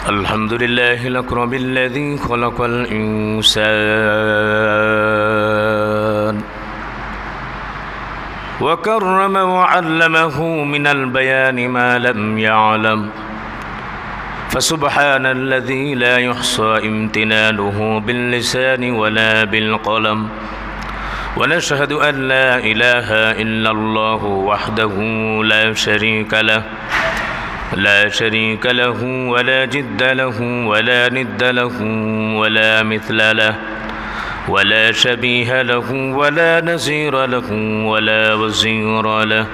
الحمد لله الأكرم الذي خلق الإنسان وكرم وعلمه من البيان ما لم يعلم فسبحان الذي لا يحصى امتنانه باللسان ولا بالقلم ونشهد أن لا إله إلا الله وحده لا شريك له ولا جد له ولا ند له ولا مثل له ولا شبيه له ولا نظير له ولا وزير له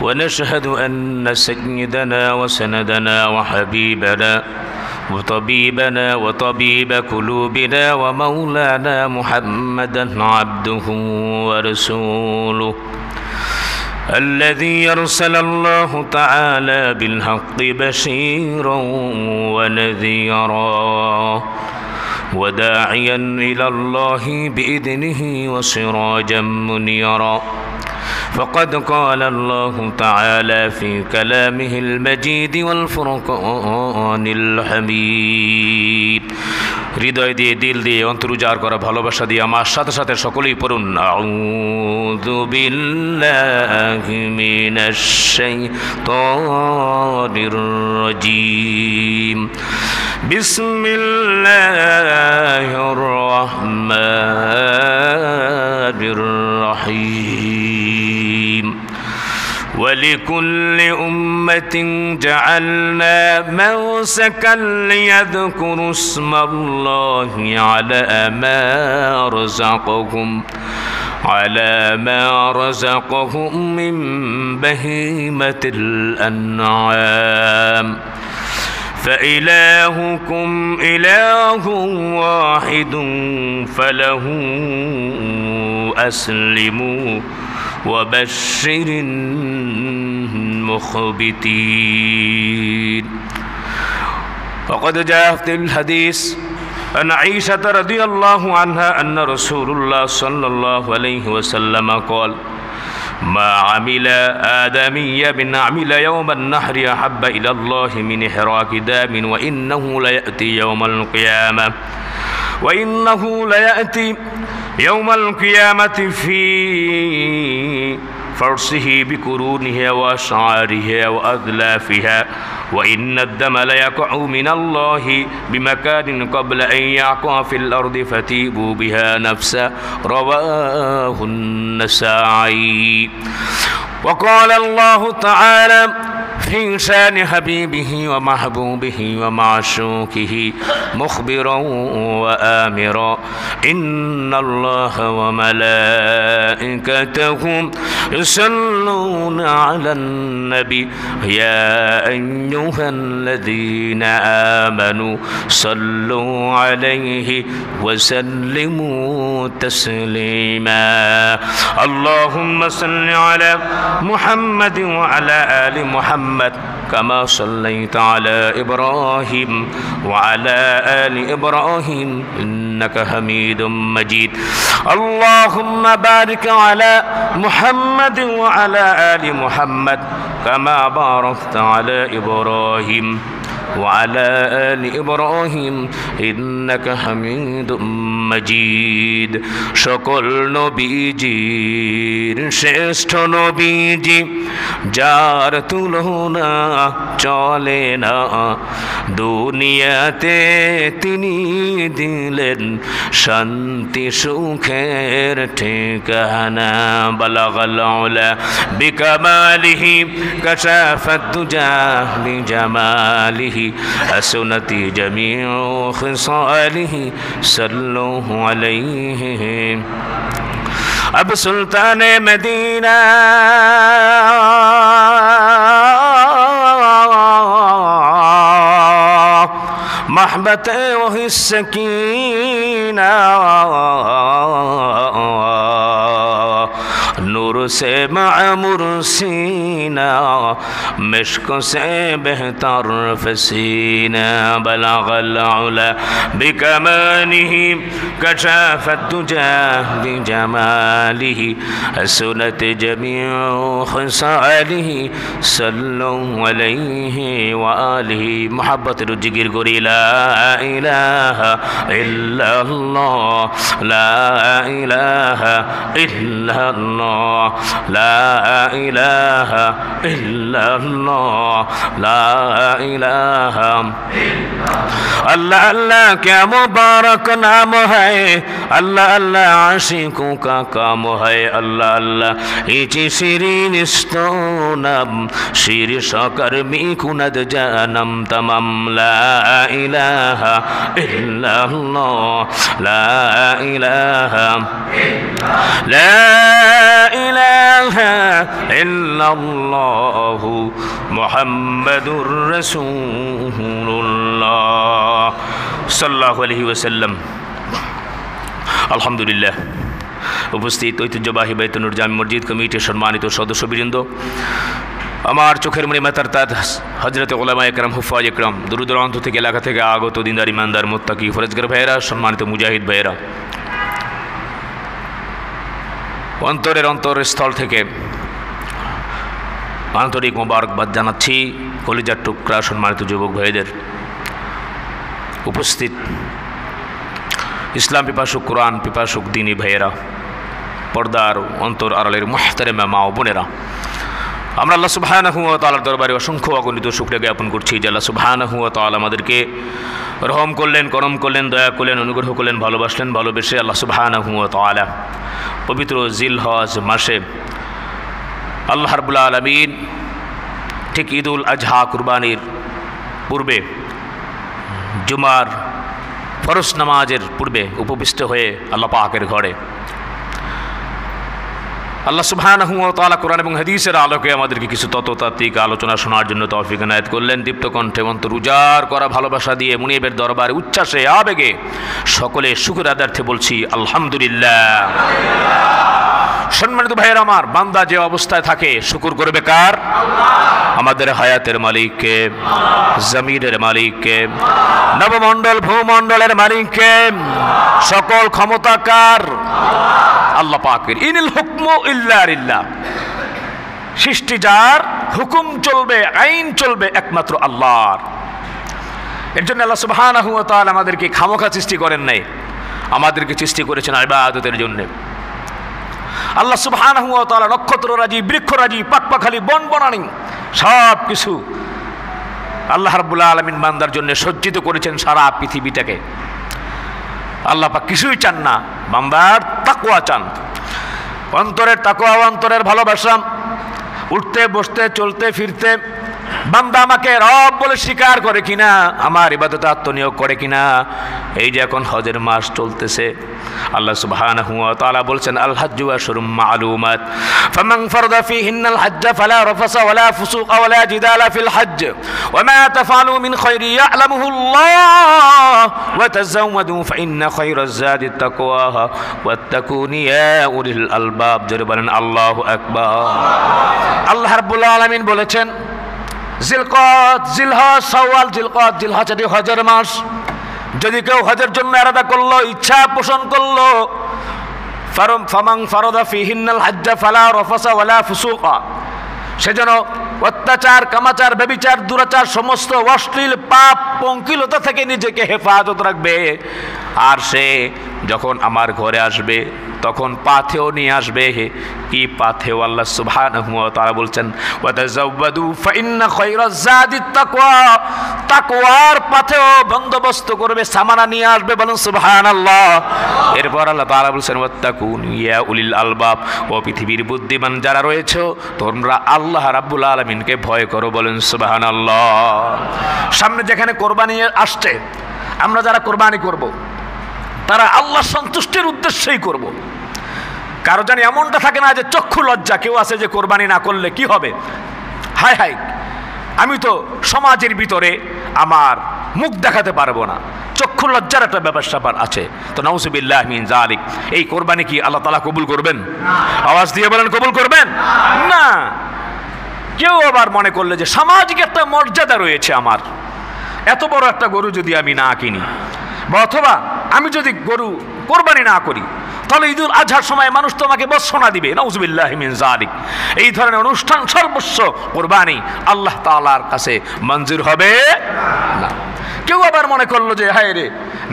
ونشهد أن سيدنا وسندنا وحبيبنا وطبيبنا وطبيب قلوبنا ومولانا محمدا عبده ورسوله الذي أرسل الله تعالى بالحق بشيرا ونذيرا وداعيا إلى الله بإذنه وسراجا منيرا فقد قال الله تعالى في كلامه المجيد والفرقان الحميد হৃদয় দিয়ে দিল দিয়ে অন্তর উজাড় করা ভালোবাসা দিয়ে আমার সাথে সাথে সকলেই পড়ুন আউযু বিল্লাহি মিনাশ শাইতানির রাজীম বিসমিল্লাহির রহমানির রহিম ولكل أمة جعلنا منسكا ليذكروا اسم الله على ما رزقهم من بهيمة الأنعام فإلهكم إله واحد فله أسلموا وبشر المخبتين وقد جاء في الحديث عن عائشة رضي الله عنها أن رسول الله صلى الله عليه وسلم قال ما عمل آدمي من عمل يوم النحر أحب إلى الله من إحراق دام وإنه ليأتي يوم القيامة في فرسه بقرونها وأشعارها وأذلافها وإن الدم ليقع من الله بمكان قبل أن يقع في الأرض فتيبوا بها نفسا رواه النسائي وقال الله تعالى في شان حبيبه ومحبوبه ومعشوقه مخبرا وآمرا إن الله وملائكته يصلون على النبي يا أيها الذين آمنوا صلوا عليه وسلموا تسليما اللهم صل على محمد وعلى آل محمد كما صليت على إبراهيم وعلى آل إبراهيم إنك حميد مجيد اللهم بارك على محمد وعلى آل محمد كما باركت على إبراهيم وعلى آل إبراهيم إنك حميد مجيد সকল নবীজির শ্রেষ্ঠ নবীজি যার তুলনা চলে না দুনিয়াতে তিনি দিলেন শান্তি সুখের ঠিকানা বালাগাল উলা বিকামালিহি কাশাফাদ দুজা বিজামালিহি حسنت جميع خصاله صلوا عليه اب سلطان مدینہ محبت وہی سکینہ نور से मामूर सीना मिश्क से बेहतर फसीना बलगल उला बिकमालिही कशाफत दुजा बिजमालिही हसनत जमीउ खसालिही सल्लल्लाहु अलैहि व आलिहि मोहब्बत जिकिर करी ला इलाहा इल्लल्लाह ला इलाहा इल्लल्लाह ला इलाहा इल्लल्लाह ला इलाहा अल्लाह अल्लाह क्या मुबारक नाम है अल्लाह अल्लाह आशिकों का काम है अल्लाह अल्लाह इची शिरीन स्तोनम शिर शकर मिकुनद जानम तमम ला इलाहा इल्लल्लाह ला इलाहा इल्लल्लाह मुहम्मदुर रसूलुल्लाह सल्लल्लाहु अलैहि वसल्लम। আলহামদুলিল্লাহ। উপস্থিত ঐতিহ্যবাহী বাইতুন্নুর জামি মসজিদ কমিটির সম্মানিত সদস্যবৃন্দ, আমার চোখের মনি মাতার তাজ হজরত ওলামা একরাম হুফাজ একরাম, দূর দূরান্ত থেকে এলাকা থেকে আগত দিনদার ইমানদার মুত্তাকি ফরেজগার ভাইয়েরা, সম্মানিত মুজাহিদ ভাইয়েরা, অন্তরের অন্তরস্থল থেকে আন্তরিক মোবারকবাদ জানাচ্ছি কলিজার টুকরা সম্মানিত যুবক ভাইদের। উপস্থিত ইসলাম পিপাসুক, কোরআন পিপাসুক দিনী ভাইয়েরা, পর্দার অন্তর আড়ালের মুহতারামা মা ও বোনেরা, আমরা আল্লাহ সুবহানাহু ওয়া তাআলার দরবারে অসংখ্য অগণিত শুকরিয়া জ্ঞাপন করছি যে আল্লাহ সুবহানাহু ওয়া তাআলা আমাদেরকে রহম করলেন, করম করলেন, দয়া করলেন, অনুগ্রহ করলেন, ভালোবাসলেন। ভালোবেসে আল্লাহ সুবহানাহু ওয়া তাআলা পবিত্র জিলহজ মাসে আল্লাহ রাব্বুল আলামিন ঠিক ঈদুল আজহা কুরবানির পূর্বে জুমার ফরজ নামাজের পূর্বে উপবিষ্ট হয়ে আল্লাহ পাকের ঘরে আল্লাহ সুবহানাহু ওয়া তাআলা কোরআন এবং হাদিসের আলোকে আমাদেরকে কিছু তত্ত্বতাত্ত্বিক আলোচনা শোনার জন্য তৌফিক এনায়েত করলেন। দীপ্ত কণ্ঠে অন্তর উজাড় করা ভালোবাসা দিয়ে মুনিবের দরবারে উচ্ছ্বাসে আবেগে সকলে শুকর আদার্থে বলছি আলহামদুলিল্লাহ। সম্মানিত ভাইয়েরা আমার, বান্দা যে অবস্থায় থাকে শুকর করবে কার? আমাদের হায়াতের মালিককে, জমিনের মালিককে, নবমণ্ডল ভূমণ্ডলের মালিককে। সকল ক্ষমতা কার? আল্লাহ পাকের। ইনিল হুকমু ইল্লা লিল্লাহ। সৃষ্টি যার, হুকুম চলবে, আইন চলবে একমাত্র আল্লাহর। এর জন্য আল্লাহ সুবহানাহু ওয়া তাআলা আমাদেরকে খামোখা সৃষ্টি করেন নাই, আমাদেরকে সৃষ্টি করেছেন ইবাদতের জন্য। আল্লাহ সুবহানাহু ওয়া তাআলা নক্ষত্ররাজি, বৃক্ষরাজি, পাকপাখালি, বনবনানী সব কিছু আল্লাহ রাব্বুল আলামিন বান্দার জন্য সজ্জিত করেছেন সারা পৃথিবীটাকে। আল্লাহ পাক কিছুই চান না, বান্দার তাকওয়া চান। অন্তরের তাকওয়া, অন্তরের ভালোবাসা, উঠতে বসতে চলতে ফিরতে বান্দা আমাকে রব বলে স্বীকার করে কিনা, আমার ইবাদতে আত্মনিয়োগ করে কিনা। এই যে এখন হজের মাস চলতেছে, আল্লাহ সুবহানাহু ওয়া তাআলা বলছেন আল হাজ্জু আশহুরুম মা'লুমাত ফামান ফারাদা ফীহিন্নাল হাজ্জ ফালা রাফাসা ওয়ালা ফুসুকা ওয়ালা জিদালা ফিল হজ্জ ওয়া মা তাফআলু মিন খায়রি ইয়া'লামুহুল্লাহ ওয়া তাযাওয়াদু ফাইন্না খায়রাজ যাদিত তাকওয়া ওয়াত্তাকুন ইয়া উলিল আলবাব। জোরে বলেন আল্লাহু আকবার। আল্লাহ রাব্বুল আলামিন বলেছেন জিলকদ, জিলহজ, শাওয়াল, জিলকদ, জিলহজ এটি হজের মাস। যদি কেউ হজের জন্য ইরাদা করলো, ইচ্ছা পোষণ করলো, ফামান ফারাদা ফীহিন্নাল হজ্জ ফালা রাফাসা ওয়ালা ফুসুকা, সেজন্য অত্যাচার, কামাচার, ব্যভিচার, দুরাচার, সমস্ত অশ্লীল পাপ পঙ্কিলতা থেকে নিজেকে হেফাজত রাখবে। আর সে যখন আমার ঘরে আসবে তখন পাথেও নিয়ে আসবে। কি পাথেও? আল্লাহ সুবহানাহু ওয়া তাআলা বলছেন ওয়া তাযাওয়াদু ফাইন্না খায়রাজ যাদিত তাকওয়া। তাকওয়ার পাথেও বন্দোবস্ত করবে, সামানা নিয়ে আসবে। বলুন সুবহানাল্লাহ। এরপর আল্লাহ তাআলা বলছেন ওয়াত্তাকুন ইয়া উলিল আলবাব, ও পৃথিবীর বুদ্ধিমান যারা রয়েছে তোমরা আল্লাহ রাব্বুল আলামিনকে ভয় করো। বলুন সুবহানাল্লাহ। সামনে যেখানে কোরবানি আসছে, আমরা যারা কোরবানি করব তারা আল্লাহ সন্তুষ্টির উদ্দেশ্যেই করব। কারো জানি এমনটা থাকে না যে চক্ষু লজ্জা, কেউ আছে যে কোরবানি না করলে কি হবে, হায় হায় আমি তো সমাজের ভিতরে আমার মুখ দেখাতে পারবো না, চক্ষু লজ্জার একটা ব্যাপার স্যাপার আছে। তো নাউযুবিল্লাহি মিন যালিক, এই কোরবানি কি আল্লাহ তাআলা কবুল করবেন? আওয়াজ দিয়ে বলেন কবুল করবেন না। কেউ আবার মনে করলে যে সামাজিক একটা মর্যাদা রয়েছে আমার, এত বড় একটা গরু যদি আমি না কিনি বা অথবা আমি যদি গরু কোরবানি না করি তাহলে ঈদুল আজহার সময় মানুষ তো আমাকে বর্ষণা দিবে, নাউযুবিল্লাহি মিন যালিক। এই ধরনের অনুষ্ঠান সর্বস্ব কোরবানি আল্লাহ তাআলার কাছে মঞ্জুর হবে না। কেউ আবার মনে করলো যে হায় রে,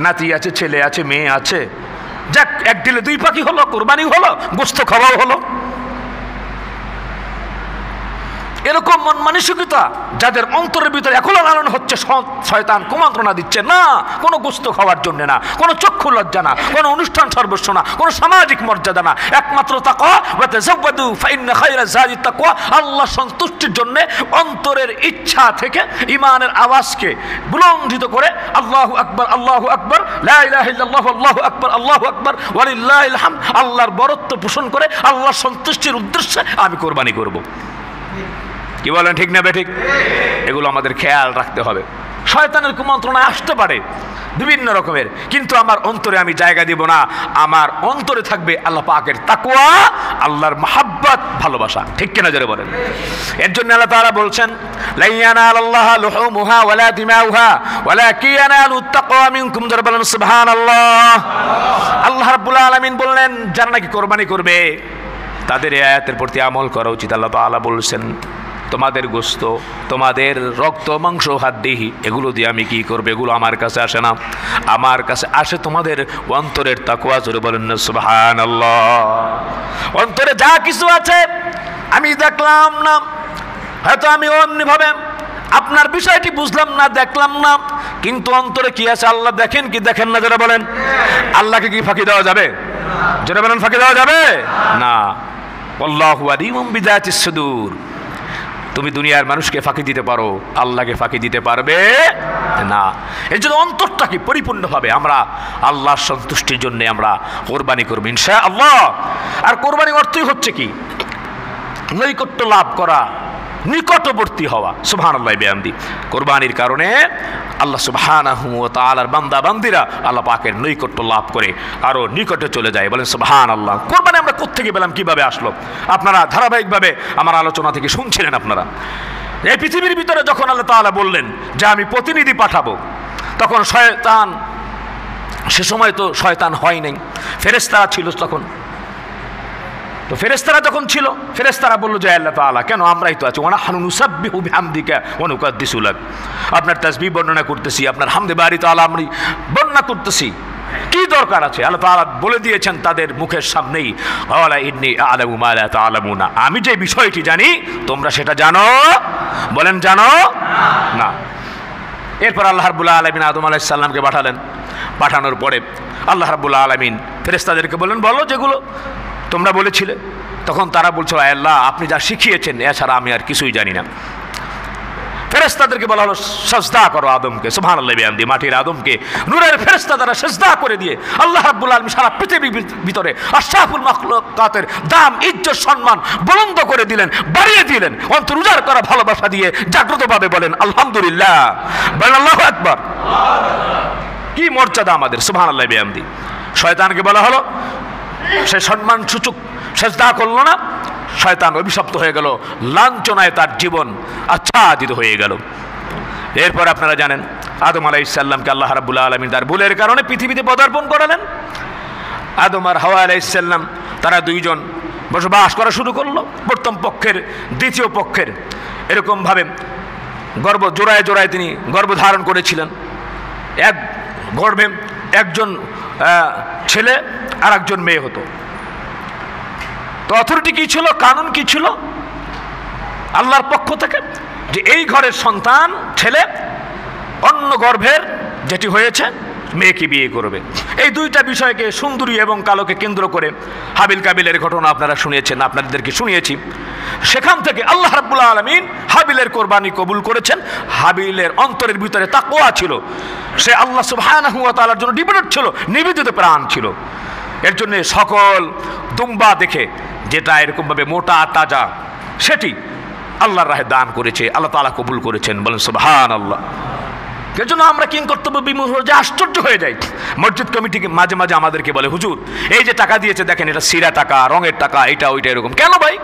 নাতি আছে, ছেলে আছে, মেয়ে আছে, যাক এক দিলে দুই পাখি হলো, কোরবানি হলো, গোশত খাওয়াও হলো। এরকম মন মানসিকতা যাদের অন্তরের ভিতরে এখনো লালন হচ্ছে, শয়তান কুমন্ত্রণা দিচ্ছে না, কোনো গোশত খাওয়ার জন্য না, কোনো চক্ষু লজ্জা না, কোনো অনুষ্ঠান সর্বস্ব না, কোনো সামাজিক মর্যাদা না, একমাত্র তাকওয়া ওয়া তাযাওয়াদু ফাইন্না খায়রা যাদি তাকওয়া, আল্লাহ সন্তুষ্টির জন্য অন্তরের ইচ্ছা থেকে ঈমানের আওয়াজকে বুলন্দিত করে আল্লাহু আকবার, আল্লাহু আকবার, লা ইলাহা ইল্লাল্লাহ, আল্লাহু আকবার, আল্লাহু আকবার, ওয়ালিল্লাহিল হামদ, আল্লাহর বরত্ব পোষণ করে আল্লাহর সন্তুষ্টির উদ্দেশ্যে আমি কোরবানি করব। কি বলেন, ঠিক না বেঠিক? এগুলো আমাদের খেয়াল রাখতে হবে। শয়তানের কুমন্ত্রণায় আসতে পারে বিভিন্ন রকমের, কিন্তু আমার অন্তরে আমি জায়গা দিব না। আমার অন্তরে থাকবে আল্লাহ পাকের তাকওয়া, আল্লাহর মাহাব্বত, ভালোবাসা। ঠিক কিনা জোরে বলেন? এর জন্য আল্লাহ তাআলা বলছেন, লা ইয়ানালাল্লাহু লুহুমুহা ওয়ালা দিমাউহা ওয়ালাকিন ইয়ানালুত তাকওয়া মিনকুম। জোরে বলেন সুবহানাল্লাহ। আল্লাহ রাব্বুল আলামিন বললেন, যারা নাকি কোরবানি করবে তাদের এই আয়াতের প্রতি আমল করা উচিত। আল্লাহ তাআলা বলছেন, তোমাদের গোশত, তোমাদের রক্ত, মাংস, হাড্ডি, এগুলো দিয়ে আমি কি করব? এগুলো আমার কাছে আসে না, আমার কাছে আসে তোমাদের অন্তরের তাকওয়া। জোরে বলেন না সুবহানাল্লাহ। অন্তরে যা কিছু আছে আমি দেখলাম না, হয়তো আমি অন্যভাবে আপনার বিষয়টি বুঝলাম না, দেখলাম না, কিন্তু অন্তরে কি আছে আল্লাহ দেখেন কি দেখেন না? জোরে বলেন। আল্লাহকে কি ফাঁকি দেওয়া যাবে? জোরে বলেন, ফাঁকি দেওয়া যাবে না। আল্লাহু আলিমুম বিযাতিস সুদূর। তুমি দুনিয়ার মানুষকে ফাঁকি দিতে পারো, আল্লাহকে ফাঁকি দিতে পারবে না। এর জন্য অন্তরটাকে পরিপূর্ণভাবে আমরা আল্লাহর সন্তুষ্টির জন্য আমরা কোরবানি করব ইনশাআল্লাহ। আর কোরবানি অর্থই হচ্ছে কি? নৈকট্য লাভ করা, নিকটবর্তী হওয়া। সুবহানাল্লাহ বিহামদি। কোরবানির কারণে আল্লাহ সুবহানাহু ওয়া তাআলার বান্দা বান্দিরা আল্লাহ পাকের নৈকট্য লাভ করে আরো নিকটে চলে যায়। বলেন সুবহানাল্লাহ। কোরবানি আমরা কোত্থেকে পেলাম, কিভাবে আসলো? আপনারা ধারাবাহিকভাবে আমার আলোচনা থেকে শুনছিলেন। আপনারা এই পৃথিবীর ভিতরে যখন আল্লাহ তাআলা বললেন যে আমি প্রতিনিধি পাঠাবো, তখন শয়তান, সে সময় তো শয়তান হয় নাই, ফেরেশতারা ছিল তখন। তো ফেরেশতারা যখন ছিল, ফেরেশতারা বললো যে আল্লাহ তাআলা, কেন আমরাই তো আছি, ওয়া নাহনু নুসাব্বিহু বিহামদিকা ওয়া নুকাদ্দিসু লাক। আপনার তাসবিহ বর্ণনা করতেছি, আপনার হামদে বারি তাআলা আমি বর্ণনা করতেছি, কি দরকার আছে? আল্লাহ তাআলা বলে দিয়েছেন তাদের মুখের সামনেই, ওয়ালা ইন্নী আ'লামু মা লা তা'লামুনা, আমি যে বিষয়টি জানি তোমরা সেটা জানো। বলেন জানো না। এরপর আল্লাহ রাব্বুল আলামিন আদম আলাইহিস সালামকে পাঠালেন। পাঠানোর পরে আল্লাহ রাব্বুল আলামিন ফেরেশতাদেরকে বললেন, বলো যেগুলো তোমরা বলেছিলে। তখন তারা বলছো, আল্লাহ আপনি যা শিখিয়েছেন এছাড়া আমি আর কিছুই জানি না। ফেরেশতাদেরকে বলা হলো সিজদা করো আদমকে। সুবহানাল্লাহ বিহামদি। মাটির আদমকে নূরের ফেরেশতা দ্বারা সিজদা করে দিয়ে আল্লাহ রাব্বুল আলামিন সারা পৃথিবীর ভিতরে আশরাফুল মাখলুকাতের দাম, ইজ্জত, সম্মান বুলন্দ করে দিলেন, বাড়িয়ে দিলেন। অন্তর উজাড় করা ভালোবাসা দিয়ে জাগ্রতভাবে বলেন আলহামদুলিল্লাহ, বলেন আল্লাহু আকবার। কি মর্যাদা আমাদের! সুবহানাল্লাহ বিহামদি। শয়তানকে বলা হলো, সে সম্মান সূচক সিজদা করলো না, শয়তান অভিশপ্ত হয়ে গেল, লাঞ্ছনায় তার জীবন আচ্ছাদিত হয়ে গেল। এরপর আপনারা জানেন আদম আলাইহিস সালামকে আল্লাহ রাব্বুল আলামিন তার ভুলের কারণে পৃথিবীতে পদার্পণ করালেন। আদম আর হাওয়া আলাইহিস সালাম তারা দুইজন বসবাস করা শুরু করলো। প্রথম পক্ষের, দ্বিতীয় পক্ষের, এরকমভাবে গর্ভ জোড়ায় জোড়ায় তিনি গর্ভধারণ করেছিলেন। এক গর্ভে একজন ছেলে আর একজন মেয়ে হতো। তো অথরিটি কি ছিল, কানুন কি ছিল আল্লাহর পক্ষ থেকে, যে এই ঘরের সন্তান ছেলে অন্য গর্ভের যেটি হয়েছে মেয়েকে বিয়ে করবে। এই দুইটা বিষয়কে, সুন্দরী এবং কালোকে কেন্দ্র করে হাবিল কাবিলের ঘটনা আপনারা শুনিয়েছেন, আপনাদেরকে শুনিয়েছি। সেখান থেকে আল্লাহ রাব্বুল আলামিন হাবিলের কোরবানি কবুল করেছেন। হাবিলের অন্তরের ভিতরে তাকওয়া ছিল, সে আল্লাহ সুবহানাহু ওয়া তাআলার জন্য ডিভোটেড ছিল, নিবেদিত প্রাণ ছিল। এর জন্য সকল দুম্বা দেখে যেটা এরকমভাবে মোটা তাজা, সেটি আল্লাহর রাহে দান করেছে, আল্লাহ তাআলা কবুল করেছেন। বলেন সুবহানাল্লাহ। এজন্য আমরা কিংকর্তব্য বিমূঢ় যে আশ্চর্য হয়ে যাই। মসজিদ কমিটিকে মাঝে মাঝে আমাদেরকে বলে, হুজুর এই যে টাকা দিয়েছে দেখেন এটা সিরা টাকা, রঙের টাকা, এটা ওইটা এরকম। কেন ভাই?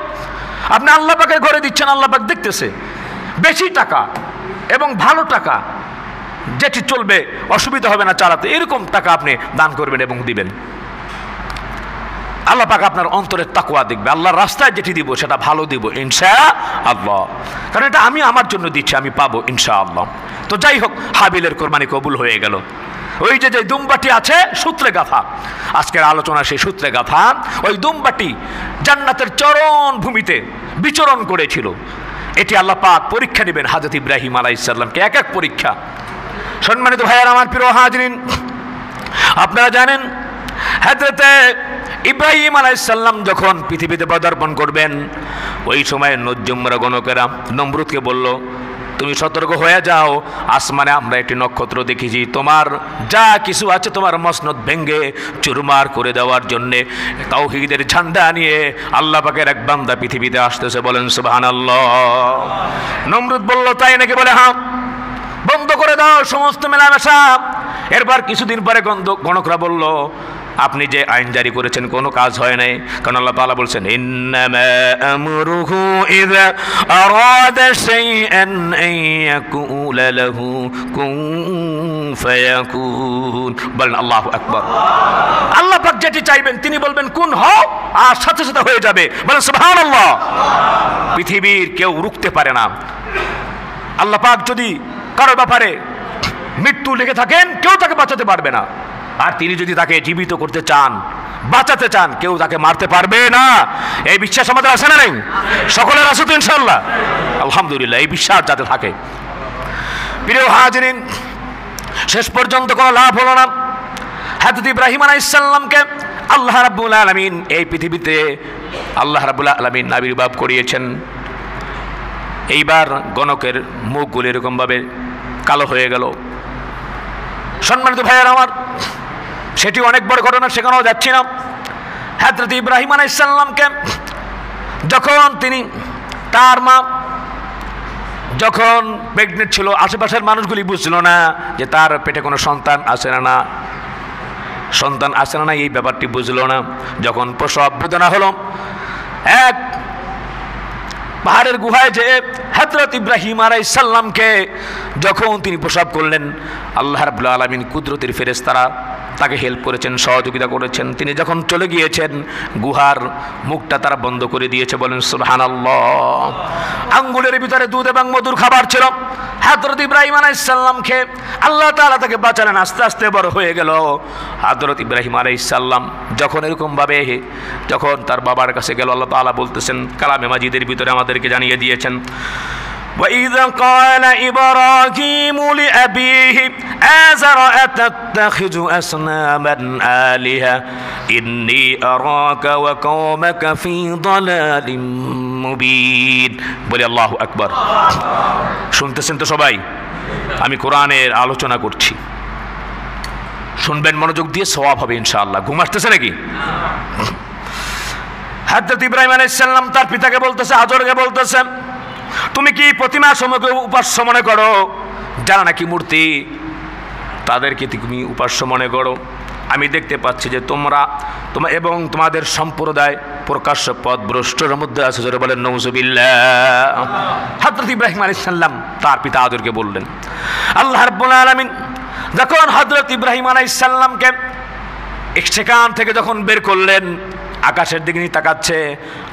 আপনি আল্লাহ পাকের ঘরে দিচ্ছেন, আল্লাহ পাক দেখতেছে। বেশি টাকা এবং ভালো টাকা যেটি চলবে, অসুবিধা হবে না চালাতে, এরকম টাকা আপনি দান করবেন এবং দিবেন। আল্লাহ পাক আপনার অন্তরের তাকওয়া দেখবে। আল্লাহর রাস্তায় যেটি দিব সেটা ভালো দিব ইনশাআল্লাহ, কারণ এটা আমি আমার জন্য দিচ্ছি, আমি পাবো ইনশাআল্লাহ। তো যাই হোক, হাবিলের কোরবানি কবুল হয়ে গেল। ওই যে দুম্বাটি আছে সূত্রে গাথা, আজকের আলোচনা সেই সূত্রে গাথা। ওই দুম্বাটি জান্নাতের চরণ ভূমিতে বিচরণ করেছিল। এটি আল্লাহ পাক পরীক্ষা নেবেন হযরত ইব্রাহিম আলাইহিস সালামকে, এক এক পরীক্ষা। সম্মানিত ভাইয়ার আমার, প্রিয় হাজিরিন, আপনারা জানেন হযরত ইব্রাহিম আলাইহিস সালাম যখন পৃথিবীতে পদার্পণ করবেন, ওই সময় নজুমরা গণকেরা নমরুদকে বলল, তুমি সতর্ক হয়ে যাও, আসমানে আমরা একটি নক্ষত্র দেখেছি, তোমার যা কিছু আছে তোমার মসনদ ভেঙ্গে চুরমার করে দেওয়ার জন্যে তাওহীদের ঝান্ডা নিয়ে আল্লাহ পাকের এক বান্দা পৃথিবীতে আসতেছে, বলেন সুবহানাল্লাহ। নমরুদ বলল, তাই নাকি? বলে হ্যাঁ, বন্ধ করে দাও সমস্ত মেলামেশা। এরপর কিছুদিন পরে গণকরা বলল, আপনি যে আইন জারি করেছেন কোনো কাজ হয় নাই, কারণ আল্লাহ তাআলা বলছেন ইন্নামা আমরুহু ইযা আরাদা শাইআন আন ইয়াকুলা লাহু কুন ফায়াকুন। বলেন আল্লাহু আকবার। আল্লাহ পাক যেটি চাইবেন তিনি বলবেন কুন হও, আর সাথে সাথে হয়ে যাবে। বলেন সুবহানাল্লাহ। পৃথিবীর কেউ রুখতে পারে না। আল্লাহ পাক যদি কারো ব্যাপারে মৃত্যু লিখে থাকেন, কেউ তাকে বাঁচাতে পারবে না। আর তিনি যদি তাকে জীবিত করতে চান, বাঁচাতে চান, কেউ তাকে মারতে পারবে না। এই বিশ্বাস আমাদের আছে না নেই? সকলের আছে তো ইনশাআল্লাহ? আলহামদুলিল্লাহ, এই বিশ্বাস যাতে থাকে। প্রিয় হাজিরিন, শেষ পর্যন্ত কোনো লাভ হলো না। হযরত ইব্রাহিম আলাইহিস সালামকে আল্লাহ রাব্বুল আলামিন এই পৃথিবীতে আবির্ভাব করিয়েছেন। এইবার গণকের মুখগুলো এরকমভাবে কালো হয়ে গেল। সম্মানিত ভাইয়ের আমার, সেটি অনেক বড় ঘটনা, সেখানেও যাচ্ছি না। হযরত ইব্রাহিম আলাইহিস সালামকে যখন তার মা যখন প্রেগনেন্ট ছিল, আশেপাশের মানুষগুলি বুঝছিল না যে তার পেটে কোনো সন্তান আছে না, এই ব্যাপারটি বুঝলো না। যখন প্রসব বেদনা হলো, এক পাহাড়ের গুহায় যে হযরত ইব্রাহিম আলাইহিস সালামকে যখন তিনি প্রসব করলেন, আল্লাহ রাব্বুল আলামিন কুদরতের ফেরেশতারা তাকে হেল্প করেছেন, সহযোগিতা করেছেন। তিনি যখন চলে গিয়েছেন, গুহার মুখটা তারা বন্ধ করে দিয়েছে। বলেন সুবহানাল্লাহ। আঙ্গুলের ভিতরে দুধ এবং মধুর খাবার ছিল। হযরত ইব্রাহিম আলাইহিস সালামকে আল্লাহ তাআলা তাকে বাঁচালেন। আস্তে আস্তে বড় হয়ে গেল। হযরত ইব্রাহিম আলাইহিস সালাম যখন এরকমভাবে যখন তার বাবার কাছে গেল, আল্লাহ তাআলা বলতেছেন, কালামে মাজিদের ভিতরে আমাদেরকে জানিয়ে দিয়েছেন, وَإِذَ قَالَ إِبْرَاهِيمُ لِأَبِيهِ آزَرَ أَتَتَّخِذُ أَصْنَامًا آلِهَةً إِنِّي أَرَاكَ وَقَوْمَكَ فِي ضَلَالٍ مُبِينٍ। বলি আল্লাহু আকবার। শুনতেছেন তো সবাই? আমি কোরআনের আলোচনা করছি, শুনবেন মনোযোগ দিয়ে, সওয়াব হবে ইনশাআল্লাহ। ঘুম আসতেছে নাকি? হযরত ইব্রাহিম আলাইহিস সালাম তার পিতাকে বলতেছে, হাজরকে বলতেছে, তুমি কি প্রতিমা সমূহকে উপাস্য মনে করো? যারা নাকি মূর্তি, তাদেরকে তুমি উপাস্য মনে করো। আমি দেখতে পাচ্ছি যে তোমরা এবং তোমাদের সম্প্রদায় প্রকাশ্য পথভ্রষ্টর মধ্যে আছে। জোরে বলেন নাউযুবিল্লাহ। হযরত ইব্রাহিম আলাইহিস সালাম তার পিতা আদরকে বললেন। আল্লাহ রাব্বুল আলামিন যখন হযরত ইব্রাহিম আলাইহিস সালামকে সেখান থেকে যখন বের করলেন, আকাশের দিকে নিয়ে তাকাচ্ছে,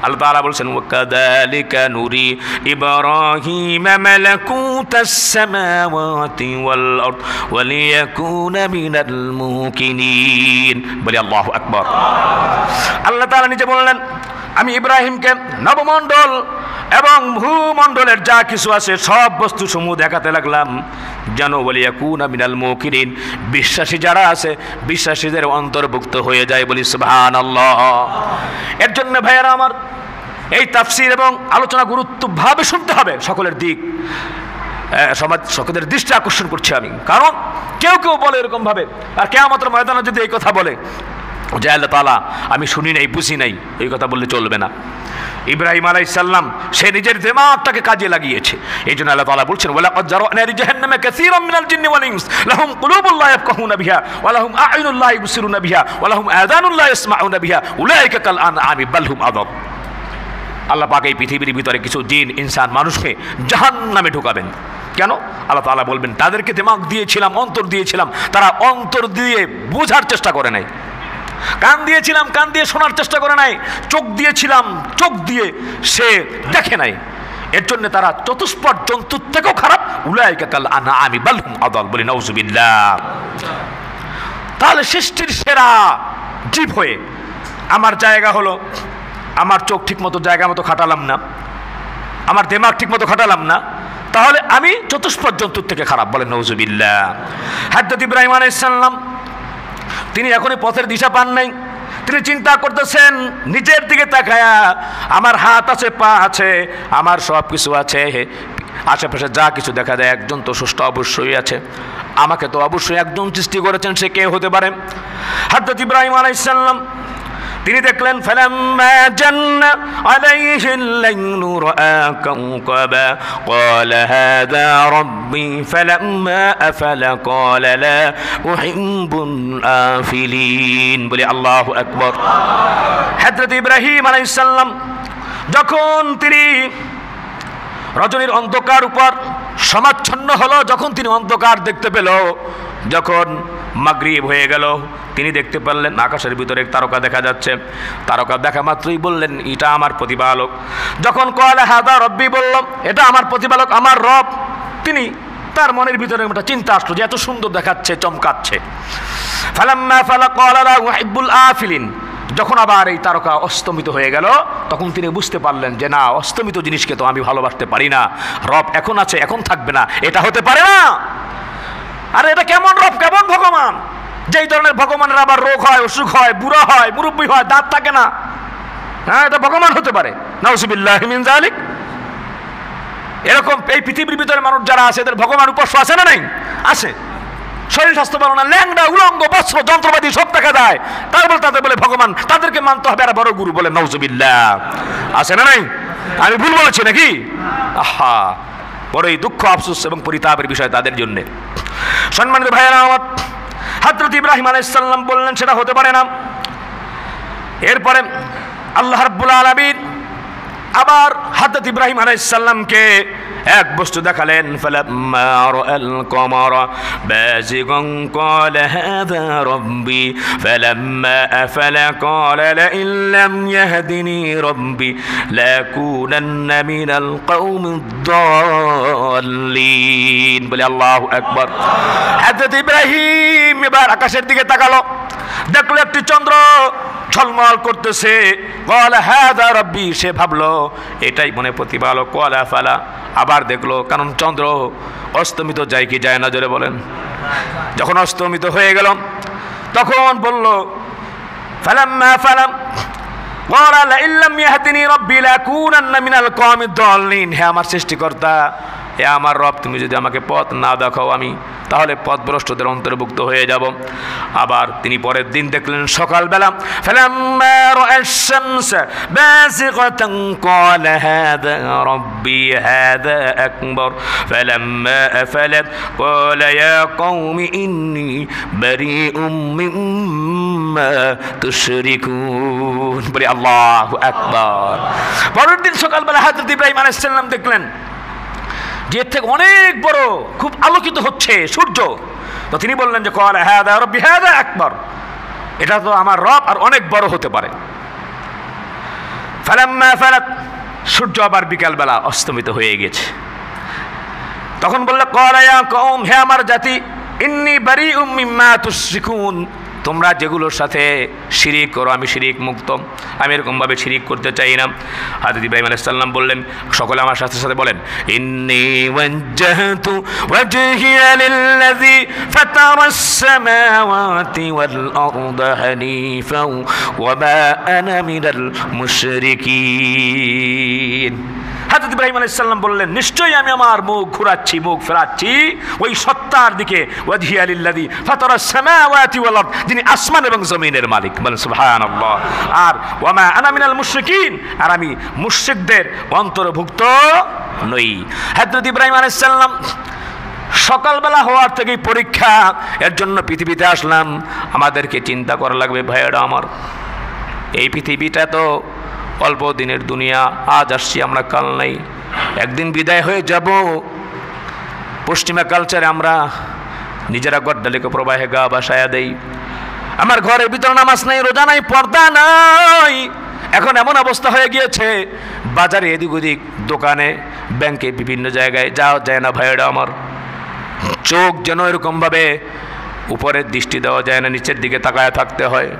আল্লাহ তাআলা বলছেন, ওয়াকাযালিকা নুরি ইব্রাহিম মালাকুতাস সামাওয়াতি ওয়াল আরদ ওয়ালিয়াকুনা মিনাল মুকিনিন। বলি আল্লাহু আকবার। আল্লাহ তাআলা নিজে বললেন, আমি ইব্রাহিমকে নবমণ্ডল এবং ভূমণ্ডলের যা কিছু আছে সব বস্তু সমূহ দেখাতে লাগলাম, যেন ওয়ালিয়াকুনা মিনাল মুকিনিন, বিশ্বাসী যারা আছে বিশ্বাসীদের অন্তর্ভুক্ত হয়ে যায়। বলি সুবহানাল্লাহ। এর জন্য ভাইয়েরা আমার, এই তাফসীর এবং আলোচনা গুরুত্বভাবে শুনতে হবে। সকলের সকলের দৃষ্টি আকর্ষণ করছি আমি, কারণ কেউ বলে এরকম ভাবে, আর কিয়ামতের ময়দানে যদি এই কথা বলে যে আল্লাহ তাআলা আমি শুনি নাই, বুঝি নাই, এই কথা বললে চলবে না। ইব্রাহিম আলাইহিস সালাম সে নিজের দিমাগটাকে কাজে লাগিয়েছে। এই জন্য আল্লাহ তাআলা বলছেন ওয়ালাকাদ জারা'না লিজাহান্নামা কাসীরাম মিনাল জিন্নি ওয়াল ইনস লাহুম কুলুবুন লা ইয়াফকাহুনা বিহা ওয়া লাহুম আ'য়ুনুন লা ইবসিরুনা বিহা ওয়া লাহুম আযানুন লা ইয়াসমাউনা বিহা উলাইকা কাল আনআমি বাল হুম আযাব। আল্লাহ পাক এই পৃথিবীর ভিতরে কিছু জিন ইনসান মানুষকে জাহান্নামে ঢোকাবেন। কেন? আল্লাহ তাআলা বলবেন তাদেরকে দিমাগ দিয়েছিলাম, অন্তর দিয়েছিলাম, তারা অন্তর দিয়ে বোঝার চেষ্টা করে নাই। কান দিয়েছিলাম, কান দিয়ে শোনার চেষ্টা করে নাই। চোখ দিয়েছিলাম, চোখ দিয়ে সে দেখে নাই। এর জন্য তারা চতুষ্পদ জন্তুর থেকেও খারাপ। উলাইকা কাল আনআমি বাল হুম আযাল। বলি নাউযুবিল্লাহ। তাহলে সৃষ্টির সেরা জীব হয়ে আমার জায়গা হলো আমার চোখ ঠিক মতো জায়গা মতো খাটালাম না, আমার দিমাগ ঠিক মতো খাটালাম না, তাহলে আমি চতুষ্পদ জন্তুর থেকে খারাপ। বলেন নাউযুবিল্লাহ। হযরত ইব্রাহিম আলাইহিস সালাম তিনি এখনই পথের দিশা পান নাই। তিনি চিন্তা করতেছেন নিজের দিকে তাকায়া, আমার হাত আছে, পা আছে, আমার সব কিছু আছে, আশেপাশে যা কিছু দেখা যায় একজন তো স্রষ্টা অবশ্যই আছে, আমাকে তো অবশ্যই একজন সৃষ্টি করেছেন, সে কে হতে পারে? হযরত ইব্রাহিম আলাইহিস সালাম তিনি দেখলেন ফালাম্মা জান্না আলাইহিল লাইলু রাআ কাওকাবা ক্বালা হাযা রাব্বি ফালাম্মা আফালা ক্বালা লা উহিব্বুল আফিলিন। বলি আল্লাহু আকবার। হযরত ইব্রাহিম আলাইহিস সালাম যখন তিনি রজনীর অন্ধকার উপর সমাচ্ছন্ন হলো, যখন তিনি অন্ধকার দেখতে পেল, যখন মাগরিব হয়ে গেল, তিনি দেখতে পারলেন আকাশের ভিতরে তারকা দেখা যাচ্ছে। তারকা দেখা মাত্রই বললেন এটা আমার প্রতিপালক। যখন ক্বালা হাযা রব্বি বলল এটা আমার প্রতিপালক, আমার রব, তিনি তার মনের ভিতরে একটা চিন্তা আসলো যে এত সুন্দর দেখাচ্ছে, চমকাচ্ছে। ফালাম্মা ফালা ক্বালা লা উহিব্বুল আফিলিন। যখন আবার এই তারকা অস্তমিত হয়ে গেল, তখন তিনি বুঝতে পারলেন যে না, অস্তমিত জিনিসকে তো আমি ভালোবাসতে পারি না। রব এখন আছে, এখন থাকবে না, এটা হতে পারে না। আর এটা কেমন রব, কেমন ভগবান? যেই ধরনের ভগবানের আবার রোগ হয়, অসুখ হয়, বুড়া হয়, মুরব্বী হয়, দাঁত থাকে না। হ্যাঁ, এটা ভগবান হতে পারে? নাউযুবিল্লাহি মিন যালিক। এরকম এই পৃথিবীর ভিতরে মানুষ যারা আছে এদের ভগবান উপাস্য আছে না নাই? আছে। শরীর স্বাস্থ্য ভালো না, ল্যাংড়া, উলঙ্গ, বস্ত্র, যন্ত্রপাতি সব দেখা যায়, তারপর তাদের বলে ভগবান, তাদেরকে মানতে হবে আর বড় গুরু। বলে নাউযুবিল্লাহ। আছে না নাই? আমি ভুল বলেছি নাকি? আহা, বড়ই দুঃখ, আফসোস এবং পরিতাপের বিষয় তাদের জন্য। সম্মানিত ভাইয়েরা আমার, হযরত ইব্রাহিম আলাইহিস সালাম বললেন সেটা হতে পারে না। এরপরে আল্লাহ রাব্বুল আলামিন আবার হযরত ইব্রাহিম আলাইহিস সালামকে এক বস্তু দেখালেন। ফালাম্মা রাআল কমারা বাযিগান ক্বালা হাযা রাব্বি ফালাম্মা আফালা ক্বালা লা ইন লাম ইয়াহদিনি রাব্বি লাকুনান্না মিনাল কওমিদ দাল্লিন। বলে আল্লাহু আকবার। হযরত ইব্রাহিম এবার আকাশের দিকে তাকালো, দেখলো একটি চন্দ্র ঝলমল করতেছে। ক্বালা হাযা রাব্বি, সে ভাবলো এটাই মনে প্রতিপালক। ক্বালা ফালা, আবার দেখলো, কারণ চন্দ্র অস্তমিত যায় কি যায় না, জোরে বলেন। যখন অস্তমিত হয়ে গেল তখন বলল ফালাম্মা ফালাম ক্বালা লা ইন লাম ইয়াহদিনি রাব্বি লাকুনান্না মিনাল কওমিদ দাল্লিন। হে আমার সৃষ্টিকর্তা, হে আমার রব, তুমি যদি আমাকে পথ না দেখাও আমি তাহলে পথভ্রষ্টদের অন্তর্ভুক্ত হয়ে যাব। আবার তিনি পরের দিন দেখলেন সকালবেলা ফালাম্মা রাআশ শামসা বাযিগাতান ক্বালা হাযা রাব্বি হাযা আকবার ফালাম্মা আফালাত ক্বালা ইয়া কওমি ইন্নী বারীউম মিম্মা তুশরিকুন। বলি আল্লাহু আকবার। পরের দিন সকালবেলা হযরত ইব্রাহিম আলাইহিস সালাম দেখলেন যে এর থেকে অনেক বড়, খুব আলোকিত হচ্ছে সূর্য। তো তিনি বললেন যে ক্বালা হাযা রাব্বি হাযা আকবার, এটা তো আমার রব আর অনেক বড় হতে পারে। ফালাম্মা ফালাত, সূর্য আবার বিকালবেলা অস্তমিত হয়ে গেছে। তখন বলল ক্বালা ইয়া কওম, হে আমার জাতি, ইন্নী বারীউম মিম্মা তুশরিকুন, তোমরা যেগুলোর সাথে শিরিক করো আমি শিরিক মুক্ত, আমি এরকমভাবে শিরিক করতে চাই না। হযরত ইব্রাহিম আলাইহিস সালাম বললেন, সকলে আমার সাথে সাথে বলেন ইন্নী ওয়াজ্জাহতু ওয়াজহিয়া লিল্লাযী ফাতারাস সামাওয়াতি ওয়াল আরদা হানিফা ওয়া মা আনা মিনাল মুশরিকিন। হযরত ইব্রাহিম আলাইহিস সালাম বললেন, নিশ্চয়ই আমি আমার মুখ ঘোরাচ্ছি, মুখ ফেরাচ্ছি ওই সত্তার দিকে, ওয়াজহিয়া লিল্লাযী ফাতারাস সামাওয়াতি ওয়াল আরদ, যিনি আসমান এবং জমিনের মালিক। বলেন সুবহানাল্লাহ। আর ওয়া মা আনা মিনাল মুশরিকিন, আর আমি মুশরিকদের অন্তর্ভুক্ত নই। হযরত ইব্রাহিম আলাইহিস সালাম সকালবেলা হওয়ার থেকেই পরীক্ষা, এর জন্য পৃথিবীতে আসলাম। আমাদেরকে চিন্তা করা লাগবে ভাইয়েরা আমার, এই পৃথিবীটা তো অল্প দিনের দুনিয়া, আজ আসছি আমরা, কাল নেই, একদিন বিদায় হয়ে যাব। পশ্চিমা কালচারে আমরা নিজেরা গড্ডালিকে প্রবাহে গা বাসায়া দেই। আমার ঘরের ভিতরে নামাজ নাই, রোজা নাই, পর্দা নাই। এখন এমন অবস্থা হয়ে গিয়েছে, বাজারে এদিক ওদিক, দোকানে, ব্যাংকে, বিভিন্ন জায়গায় যাওয়া যায় না ভাইয়েরা আমার। চোখ যেন এরকমভাবে উপরের দৃষ্টি দেওয়া যায় না, নিচের দিকে তাকায় থাকতে হয়।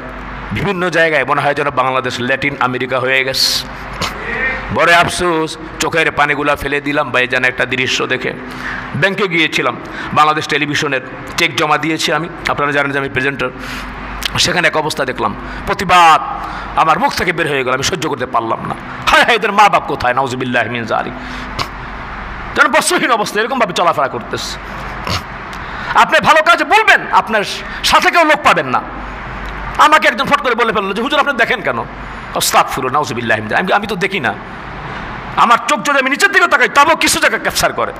বিভিন্ন জায়গায় মনে হয় যেন বাংলাদেশ ল্যাটিন আমেরিকা হয়ে গেছে। বড় আফসোস, চোখের পানিগুলা ফেলে দিলাম ভাই যেন একটা দৃশ্য দেখে। ব্যাংকে গিয়েছিলাম, বাংলাদেশ টেলিভিশনের চেক জমা দিয়েছি আমি, আপনারা জানেন যে আমি প্রেজেন্টার। সেখানে এক অবস্থা দেখলাম, প্রতিবাদ আমার মুখ থেকে বের হয়ে গেল, আমি সহ্য করতে পারলাম না। হায় হায়, এদের মা বাপ কোথায়? নাউজুবিল্লাহি মিন যালিক। যেন বস্ত্রহীন অবস্থা এরকমভাবে চলাফেরা করতেছে। আপনি ভালো কাজে বলবেন, আপনার সাথে কেউ লোক পাবেন না। আমাকে একজন ফট করে বলে ফেললো যে হুজুর আপনি দেখেন কেন? আস্তাগফিরুল্লাহ, নাউজুবিল্লাহি। আমি তো দেখি না, আমার চোখ যদি আমি নিচের দিকে তাকাই তবুও কিছু জায়গায় ক্যাপচার করে।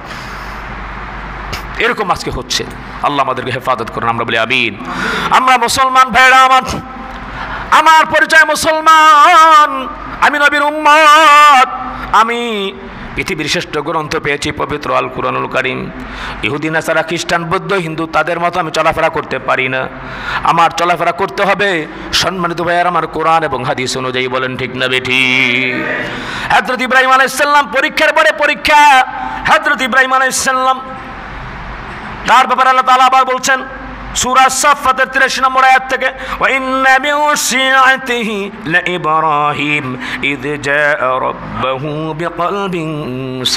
এরকম আজকে হচ্ছে। আল্লাহ আমাদেরকে হেফাজত করেন, আমরা বলি আমিন। আমরা মুসলমান ভাইরা আমার, আমার পরিচয় মুসলমান, আমি নবীর উম্মত, আমি পৃথিবীর শ্রেষ্ঠ গ্রন্থ পেয়েছি পবিত্র আল কুরআনুল কারীম। ইহুদি নাসারা খ্রিস্টান বৌদ্ধ হিন্দু তাদের মতো আমি চলাফেরা করতে পারি না। আমার চলাফেরা করতে হবে সম্মানিত ভাইয়ার আমার কোরআন এবং হাদিস অনুযায়ী। বলেন ঠিক না বেঠিক? হযরত ইব্রাহিম আলাইহিস সালাম পরীক্ষার পরে পরীক্ষা। হযরত ইব্রাহিম আলাইহিস সালাম তার ব্যাপারে আল্লাহ তাআলা আবার বলছেন সূরা সাফফাতের 83 নম্বর আয়াত থেকে, ওয়া ইন্না মিন শিআতিহি লাইব্রাহিম ইয জাআ রাব্বাহু বিকলবিন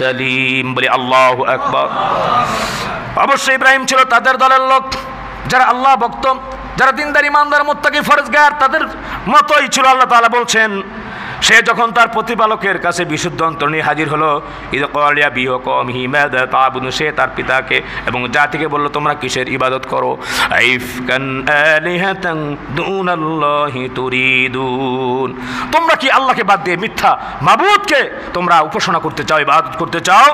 সালিম। বলি আল্লাহু আকবার। অবশ্যই ইব্রাহিম ছিল তাদের দলের লোক, যারা আল্লাহ ভক্ত, যারা দিনদার ইমানদার মুত্তাকি ফরজগার, তাদের মতোই ছিল। আল্লাহ তাআলা বলছেন, সে যখন তার প্রতিপালকের কাছে বিশুদ্ধ অন্তর নিয়ে হাজির হলো, সে তার পিতাকে এবং জাতিকে বলল, তোমরা কিসের ইবাদত করো? তোমরা কি আল্লাহকে বাদ দিয়ে মিথ্যা মাবুদকে তোমরা উপাসনা করতে চাও, ইবাদত করতে চাও?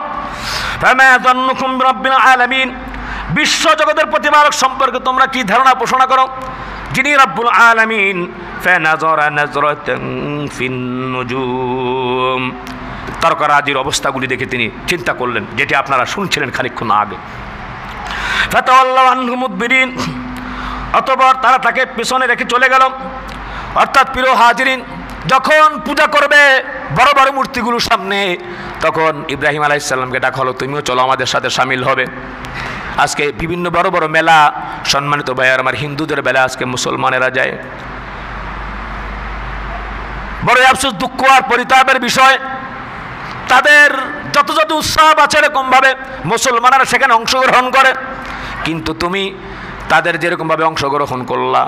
বিশ্ব জগতের প্রতিপালক সম্পর্কে তোমরা কি ধারণা পোষণা করো? যিনি রাব্বুল আলামিন। তারকারাজির অবস্থাগুলি দেখে তিনি চিন্তা করলেন, যেটি আপনারা শুনছিলেন খানিকক্ষণ আগে। অতঃপর তারা তাকে পেছনে রেখে চলে গেল। অর্থাৎ প্রিয় হাজিরিন, যখন পূজা করবে বড় বড় মূর্তিগুলোর সামনে, তখন ইব্রাহিম আলাইহিস সালামকে ডাকা হলো, তুমিও চলো আমাদের সাথে শামিল হবে। আজকে বিভিন্ন বড় বড় মেলা, সম্মানিত ভাইয়ার আমার, হিন্দুদের বেলা আজকে মুসলমানেরা যায়। বড় আফসোস, দুঃখ আর পরিতাপের বিষয়, তাদের যত যত উৎসব আছে এরকমভাবে মুসলমানেরা সেখানে অংশগ্রহণ করে। কিন্তু তুমি তাদের যেরকমভাবে অংশগ্রহণ করলা,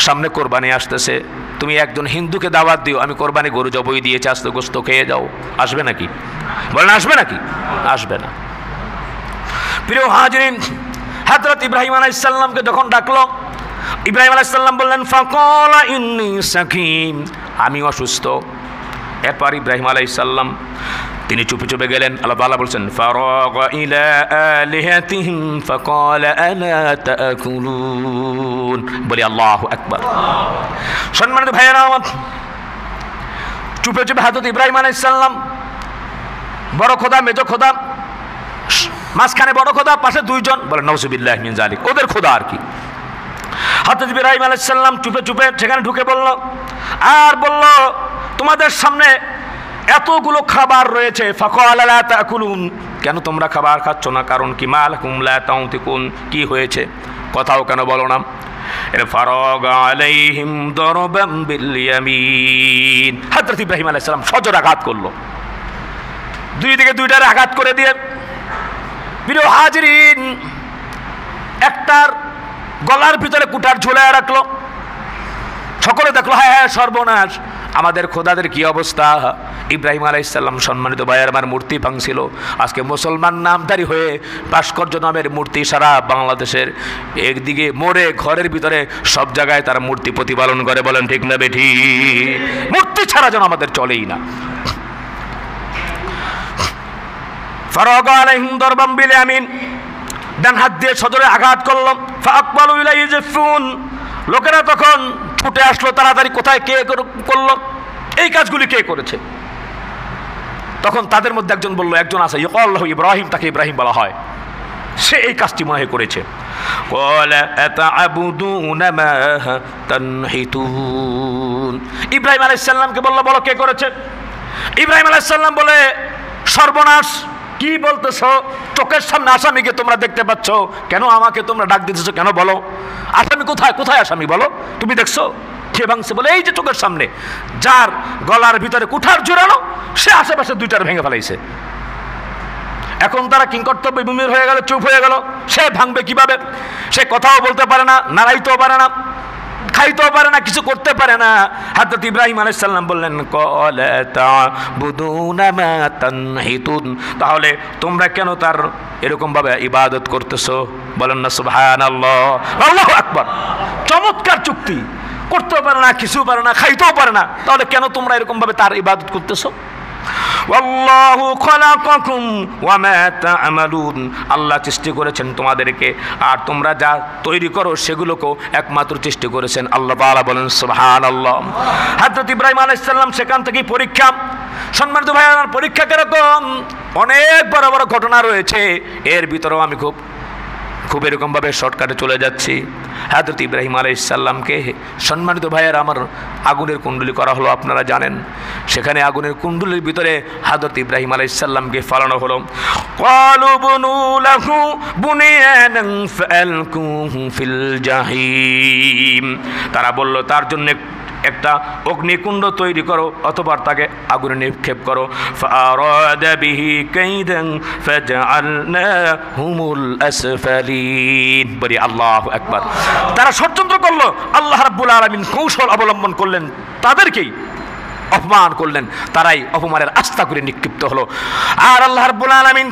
সামনে কোরবানি আসতেছে, তুমি একজন হিন্দুকে দাওয়াত দিও, আমি কোরবানি গরু জবাই দিয়েছি, আস্তে গোস্ত খেয়ে যাও, আসবে নাকি? বলেন আসবে নাকি? আসবে না। প্রিয় হাজিরিন, হযরত ইব্রাহিম আলাইহিস সালামকে যখন ডাকলো, ইব্রাহিম আলাইহিস সালাম বললেন, ফাকালা ইন্নী সাকিম, আমি অসুস্থ। এরপর ইব্রাহিম আলাইহিস সালাম তিনি চুপে চুপে গেলেন। আল্লাহ তাআলা বলছেন, ফারাগা ইলা আলিহাতিহিম ফাকালা আলা তাকুলুন। বলি আল্লাহু আকবার। সম্মানিত ভাইয়েরা আমার, চুপে চুপে হযরত ইব্রাহিম আলাইহিস সালাম, বড় খোদা, মেজ খোদা, মাঝখানে বড় খোদা, পাশে দুইজন, বলে নাউজুবিল্লাহি মিন যালিক, ওদের খোদা আর কি। হযরত ইব্রাহিম আলাইহিস সালাম চুপে চুপে সেখানে ঢুকে বলল, আর বলল, তোমাদের সামনে এতগুলো খাবার রয়েছে, ফাকালা লা তাকুলুন, কেন তোমরা খাবার খাচ্ছ না? কারণ কি? মা লাকুম লা তানতিকুন, কি হয়েছে? কথাও কেন বলো না? ফারাগা আলাইহিম দারবাম বিল ইয়ামিন। হযরত ইব্রাহিম আলাইহিস সালাম সজোরে আঘাত করলো, দুই দিকে দুইটার আঘাত করে দিয়ে, প্রিয় হাজিরিন, একটার গলার ভিতরে কুঠার ঝুলায় রাখলো। সকলে দেখলো, হ্যাঁ হ্যাঁ, সর্বনাশ, আমাদের খোদাদের কি অবস্থা। ইব্রাহিম আলাইহিস সালাম সম্মানিত ভাইয়ের আমার মূর্তি ভাঙছিল। আজকে মুসলমান নামধারী হয়ে ভাস্কর্য নামের মূর্তি সারা বাংলাদেশের একদিকে মোড়ে ঘরের ভিতরে সব জায়গায় তারা মূর্তি প্রতিপালন করে। বলেন ঠিক না বেঠি? মূর্তি ছাড়া যেন আমাদের চলেই না। ফারাগ আলাইহিম দারবাম বিল ইয়ামিন, ডান হাত দিয়ে সজোরে আঘাত করল। ফাআকবালু ইলাইহি ইয়াজফুন, লোকেরা তখন ছুটে আসলো তাড়াতাড়ি, কোথায় কে করলো এই কাজগুলি, কে করেছে? তখন তাদের মধ্যে একজন বলল, একজন আছে ইউকাল লাহু ইব্রাহিম, তাকে ইব্রাহিম বলা হয়, সে এই কাজটি মনে হয় করেছে। ক্বালা আতা'বুদুনা মা তানহিতুন, ইব্রাহিম আলাইহিস সালামকে বলল, বলো কে করেছে? ইব্রাহিম আলাইহিস সালাম বলে, সর্বনাশ, কি বলতেছো? চোখের সামনে আসামিকে তোমরা দেখতে পাচ্ছ, কেন আমাকে তোমরা ডাক দিতেছো? কেন বলো, আসামি কোথায়? কোথায় আসামি বলো? তুমি দেখছো কে ভাঙছে? বলে এই যে চোখের সামনে, যার গলার ভিতরে কুঠার জোড়ানো, সে আশেপাশে দুইটার ভেঙে ফেলাইছে। এখন তারা কিংকর্তব্য বিমূঢ় হয়ে গেল, চুপ হয়ে গেল। সে ভাঙবে কিভাবে? সে কথাও বলতে পারে না, নাড়াইতেও পারে না, খাইতেও পারে না, কিছু করতে পারে না। হযরত ইব্রাহিম আলাইহিস সালাম বললেন, ক্বালা তা'বুদুনা মা তানহিতুন, তাহলে তোমরা কেন তার এরকম ভাবে ইবাদত করতেছো? বলেন না সুবহানাল্লাহ, আল্লাহু আকবার। চমৎকার চুক্তি, করতেও পারে না, কিছু পারে না, খাইতেও পারে না, তাহলে কেন তোমরা এরকম ভাবে তার ইবাদত করতেছো? ওয়াল্লাহু খালাকাকুম ওয়া মা তা'মালুন, আল্লাহ সৃষ্টি করেছেন তোমাদেরকে, আর তোমরা যা তৈরি করো সেগুলোকেও একমাত্র সৃষ্টি করেছেন আল্লাহ তাআলা। বলেন সুবহানাল্লাহ। হযরত ইব্রাহিম আলাইহিস সালাম সেখান থেকে পরীক্ষা, সম্মানিত ভাইয়েরা, পরীক্ষা কিরকম? অনেক বড় বড় ঘটনা রয়েছে, এর ভিতরেও আমি খুব এরকমভাবে শর্টকাটে চলে যাচ্ছি। হযরত ইব্রাহিম আলাইহিস সালামকে, সম্মানিত ভাইয়েরা আমার, আগুনের কুণ্ডলী করা হলো, আপনারা জানেন। সেখানে আগুনের কুণ্ডলীর ভিতরে হযরত ইব্রাহিম আলাইহিস সালামকে ফালানো হলো। ক্বালু বুনু লাহু বুনিয়ানান ফাআলকুহু ফিল জাহিম, তারা বলল তার জন্য একটা অগ্নিকুণ্ড তৈরি করো, অথবা তাকে আগুনে নিক্ষেপ করো। ফাআরাদা বিহি কাইদান ফাজআলনাহুমুল আসফালিন, বলি আল্লাহু আকবার। তারা ষড়যন্ত্র করলো, আল্লাহ রাব্বুল আলামিন কৌশল অবলম্বন করলেন, তাদেরকেই অপমান করলেন, তারাই অপমানের আস্থা করে নিক্ষিপ্ত হলো। আর আল্লাহ রাব্বুল আলামিন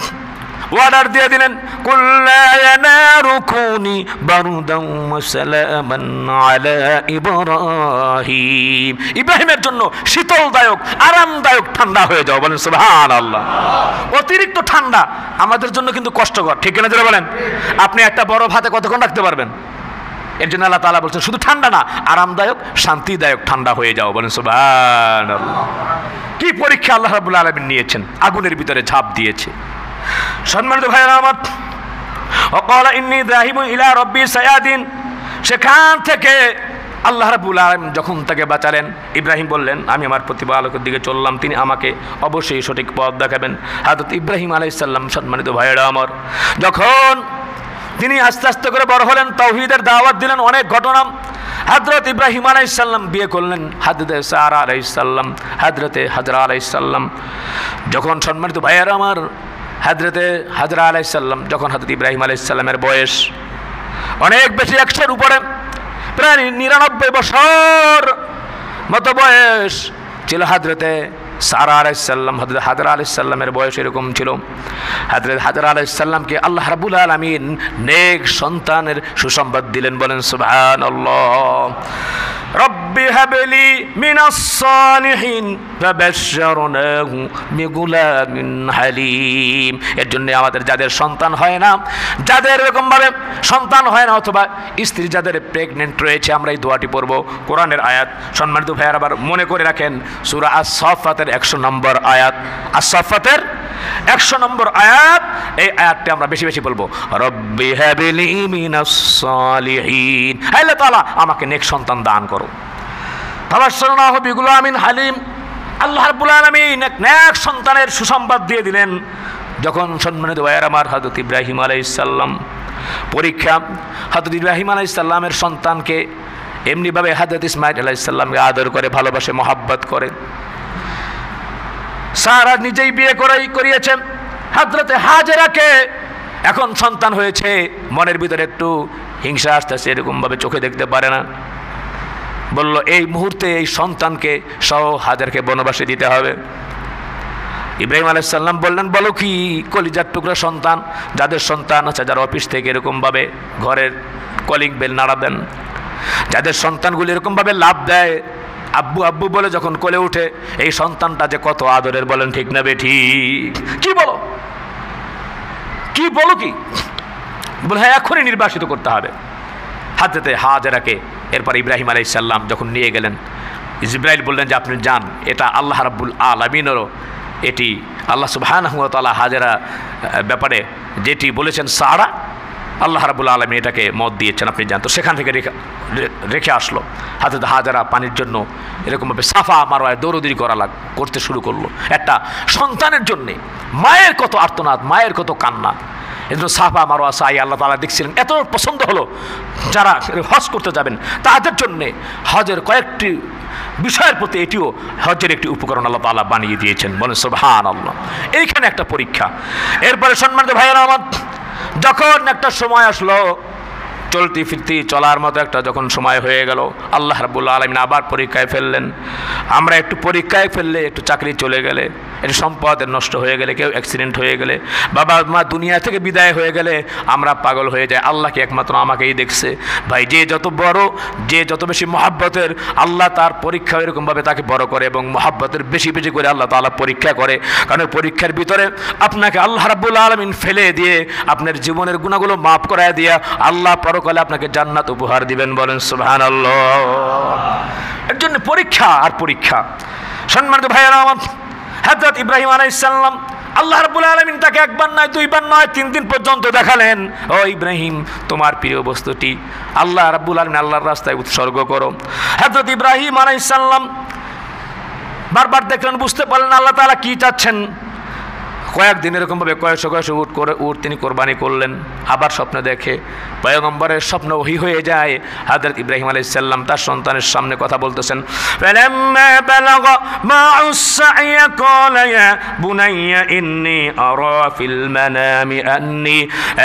ওয়ার্ডার দিয়ে দিলেন, কুল্লা ইয়া নারু কুনি বারদান ওয়া সালামান আলা ইব্রাহিম, ইব্রাহিমের জন্য শীতলদায়ক, আরামদায়ক ঠান্ডা হয়ে যাও। বলেন সুবহানাল্লাহ। অতিরিক্ত ঠান্ডা আমাদের জন্য কিন্তু কষ্টকর, ঠিক না? যারা বলেন, আপনি একটা বড় ভাতে কতক্ষণ রাখতে পারবেন? এর জন্য আল্লাহ তাআলা বলছেন শুধু ঠান্ডা না, আরামদায়ক, শান্তিদায়ক ঠান্ডা হয়ে যাও। বলেন সুবহানাল্লাহ। কি পরীক্ষা আল্লাহ রাব্বুল আলামিন নিয়েছেন, আগুনের ভিতরে ঝাঁপ দিয়েছে। সম্মানিত ভাইরা আমার, ওয়াকালা ইন্নী যাহিবুন ইলা রাব্বি সায়াদিন, সেখান থেকে আল্লাহ রাব্বুল আলামিন যখন তাকে বাঁচালেন, ইব্রাহিম বললেন আমি আমার প্রতিপালকের দিকে চললাম, তিনি আমাকে অবশ্যই সঠিক পথ দেখাবেন। হযরত ইব্রাহিম আলাইহিস সালাম, সম্মানিত ভাইরা আমার, যখন তিনি আস্তে আস্তে করে বড় হলেন, তাওহীদের দাওয়াত দিলেন, অনেক ঘটনা। হযরত ইব্রাহিম আলাইহিস সালাম বিয়ে করলেন হযরত সারা আলাইহিস সালাম, হযরতে হাজরা আলাইহিস সালাম। যখন, সম্মানিত ভাইরা আমার, হযরতে হাজরা আলাইহিস সালাম, যখন হযরত ইব্রাহিম আলাইহিস সালামের বয়স অনেক বেশি, 100-র উপরে, প্রায় 99 বছর মতো বয়স ছিল হযরতে সারা আলাইহিস সালাম। হযরত হাজরা আলাইহিস সালামের বয়স এরকম ছিল। হযরত হাজরা আলাইহিস সালামকে আল্লাহ রাব্বুল আলামিন নেক সন্তানের সুসংবাদ দিলেন। বলেন সুবহানাল্লাহ। রব্বি হাবলি মিনাস সালিহিন ফাবাশশারনাহু বিগুলামিন হালিম। এর জন্য আমাদের যাদের সন্তান হয় না, যাদের এরকম ভাবে সন্তান হয় না, অথবা স্ত্রী যাদের প্রেগনেন্ট রয়েছে, আমরা এই দোয়াটি পড়ব। কোরআনের আয়াত, সম্মানিত ভাইয়ার, আবার মনে করে রাখেন, সূরা আস-সাফফাতের 100 নম্বর আয়াত, আস-সাফফাতের 100 নম্বর আয়াত। এই আয়াতটি আমরা বেশি বেশি বলবো, রব্বি হাবলি মিনাস সালিহিন, হে আল্লাহ তাআলা আমাকে নেক সন্তান দান করো। ফাবাশশারনাহু বিগুলামিন হালিম, আল্লাহ রাব্বুল আলামিন নেক সন্তানের সুসংবাদ দিয়ে দিলেন। যখন, সম্মানিত ভাইয়েরা আমার, হযরত ইব্রাহিম আলাইহিস সালাম পরীক্ষা, হযরত ইব্রাহিম আলাইহিস সালামের সন্তানকে এমনিভাবে হযরত ইসমাঈল আলাইহিস সালামকে আদর করে, ভালোবাসে, মহব্বত করে। সারা নিজেই বিয়ে করিয়েছেন হযরতে হাজেরাকে। এখন সন্তান হয়েছে, মনের ভিতরে একটু হিংসা আসতেছে, এরকমভাবে চোখে দেখতে পারে না। বলল এই মুহূর্তে এই সন্তানকে সহ হাজারকে বনবাসে দিতে হবে। ইব্রাহিম আলাইহিস সালাম বললেন, বলো কি? কলিজার টুকরা সন্তান, যাদের সন্তান আছে, যারা অফিস থেকে এরকমভাবে ঘরের কলিং বেল নাড়া দেন, যাদের সন্তানগুলি এরকমভাবে লাভ দেয়, আব্বু আব্বু বলে যখন কোলে উঠে, এই সন্তানটা যে কত আদরের, বলেন ঠিক না বেঠিক? কি বলো, কি বলো কি? বলে হ্যাঁ, এখনই নির্বাসিত করতে হবে হযরতে হাজেরাকে। এরপর ইব্রাহিম আলাইহিস সালাম যখন নিয়ে গেলেন, জিবরাইল বললেন যে আপনি যান, এটা আল্লাহ রাব্বুল আলামিনেরও, এটি আল্লাহ সুবহানাহু ওয়া তাআলা হাজেরা ব্যাপারে যেটি বলেছেন সারা, আল্লাহ রাব্বুল আলামিন এটাকে মত দিয়েছেন, আপনি যান। তো সেখান থেকে রেখে আসলো। হযরত হাজেরা পানির জন্য এরকমভাবে সাফা মারওয়ায় দৌড়দৌড়ি করতে শুরু করলো। একটা সন্তানের জন্যে মায়ের কত আর্তনাদ, মায়ের কত কান্না। এজন্য সাফা মারওয়া সাই আল্লাহ তাআলা দেখছিলেন, এত পছন্দ হলো যারা হজ করতে যাবেন তাদের জন্যে হজের কয়েকটি বিষয়ের প্রতি এটিও হজের একটি উপকরণ আল্লাহ তাআলা বানিয়ে দিয়েছেন, বলেন সুবহানাল্লাহ। এইখানে একটা পরীক্ষা। এরপরে সম্মানিত ভাইয়েরা আমার, যখন একটা সময় আসলো, চলতি ফিরতি চলার মতো একটা যখন সময় হয়ে গেল, আল্লাহ রাব্বুল আলামিন আবার পরীক্ষায় ফেললেন। আমরা একটু পরীক্ষায় ফেললে, একটু চাকরি চলে গেলে, একটু সম্পদের নষ্ট হয়ে গেলে, কেউ অ্যাক্সিডেন্ট হয়ে গেলে, বাবা মা দুনিয়া থেকে বিদায় হয়ে গেলে আমরা পাগল হয়ে যাই। আল্লাহকে একমাত্র আমাকেই দেখছে। ভাই, যে যত বড়, যে যত বেশি মহাব্বতের, আল্লাহ তার পরীক্ষা এরকমভাবে তাকে বড় করে এবং মহাব্বতের বেশি বেশি করে আল্লাহ তাআলা পরীক্ষা করে। কারণ পরীক্ষার ভিতরে আপনাকে আল্লাহ রাব্বুল আলামিন ফেলে দিয়ে আপনার জীবনের গুনাহগুলো মাফ করায় দিয়ে আল্লাহ পরকালে আপনাকে জান্নাত উপহার দিবেন, বলেন সুবহানাল্লাহ। এর জন্য পরীক্ষা আর পরীক্ষা। সম্মানিত ভাইয়েরা আমার, হযরত ইব্রাহিম আলাইহিস সালাম আল্লাহ রাব্বুল আলামিন তাকে একবার নয়, দুইবার নয়, 3 দিন পর্যন্ত দেখালেন, ও ইব্রাহিম, তোমার প্রিয় বস্তুটি আল্লাহ রাব্বুল আলামিন আল্লাহর রাস্তায় উৎসর্গ করো। হযরত ইব্রাহিম আলাইহিস সালাম বারবার দেখলেন, বুঝতে পারলেন আল্লাহ তাআলা কি চাচ্ছেন। কয়েকদিন এরকমভাবে কয়েকশো উট তিনি কোরবানি করলেন। আবার স্বপ্ন দেখে, পয়গম্বরের স্বপ্ন ওহী হয়ে যায়। হযরত ইব্রাহিম আলাইহিস সালাম তার সন্তানের সামনে কথা বলতেছেন, ফালাম্মা বালাগা মা'আস সা'য়া ক্বালা ইয়া বুনাইয়া ইন্নী আরা ফিল মানামি আন্নী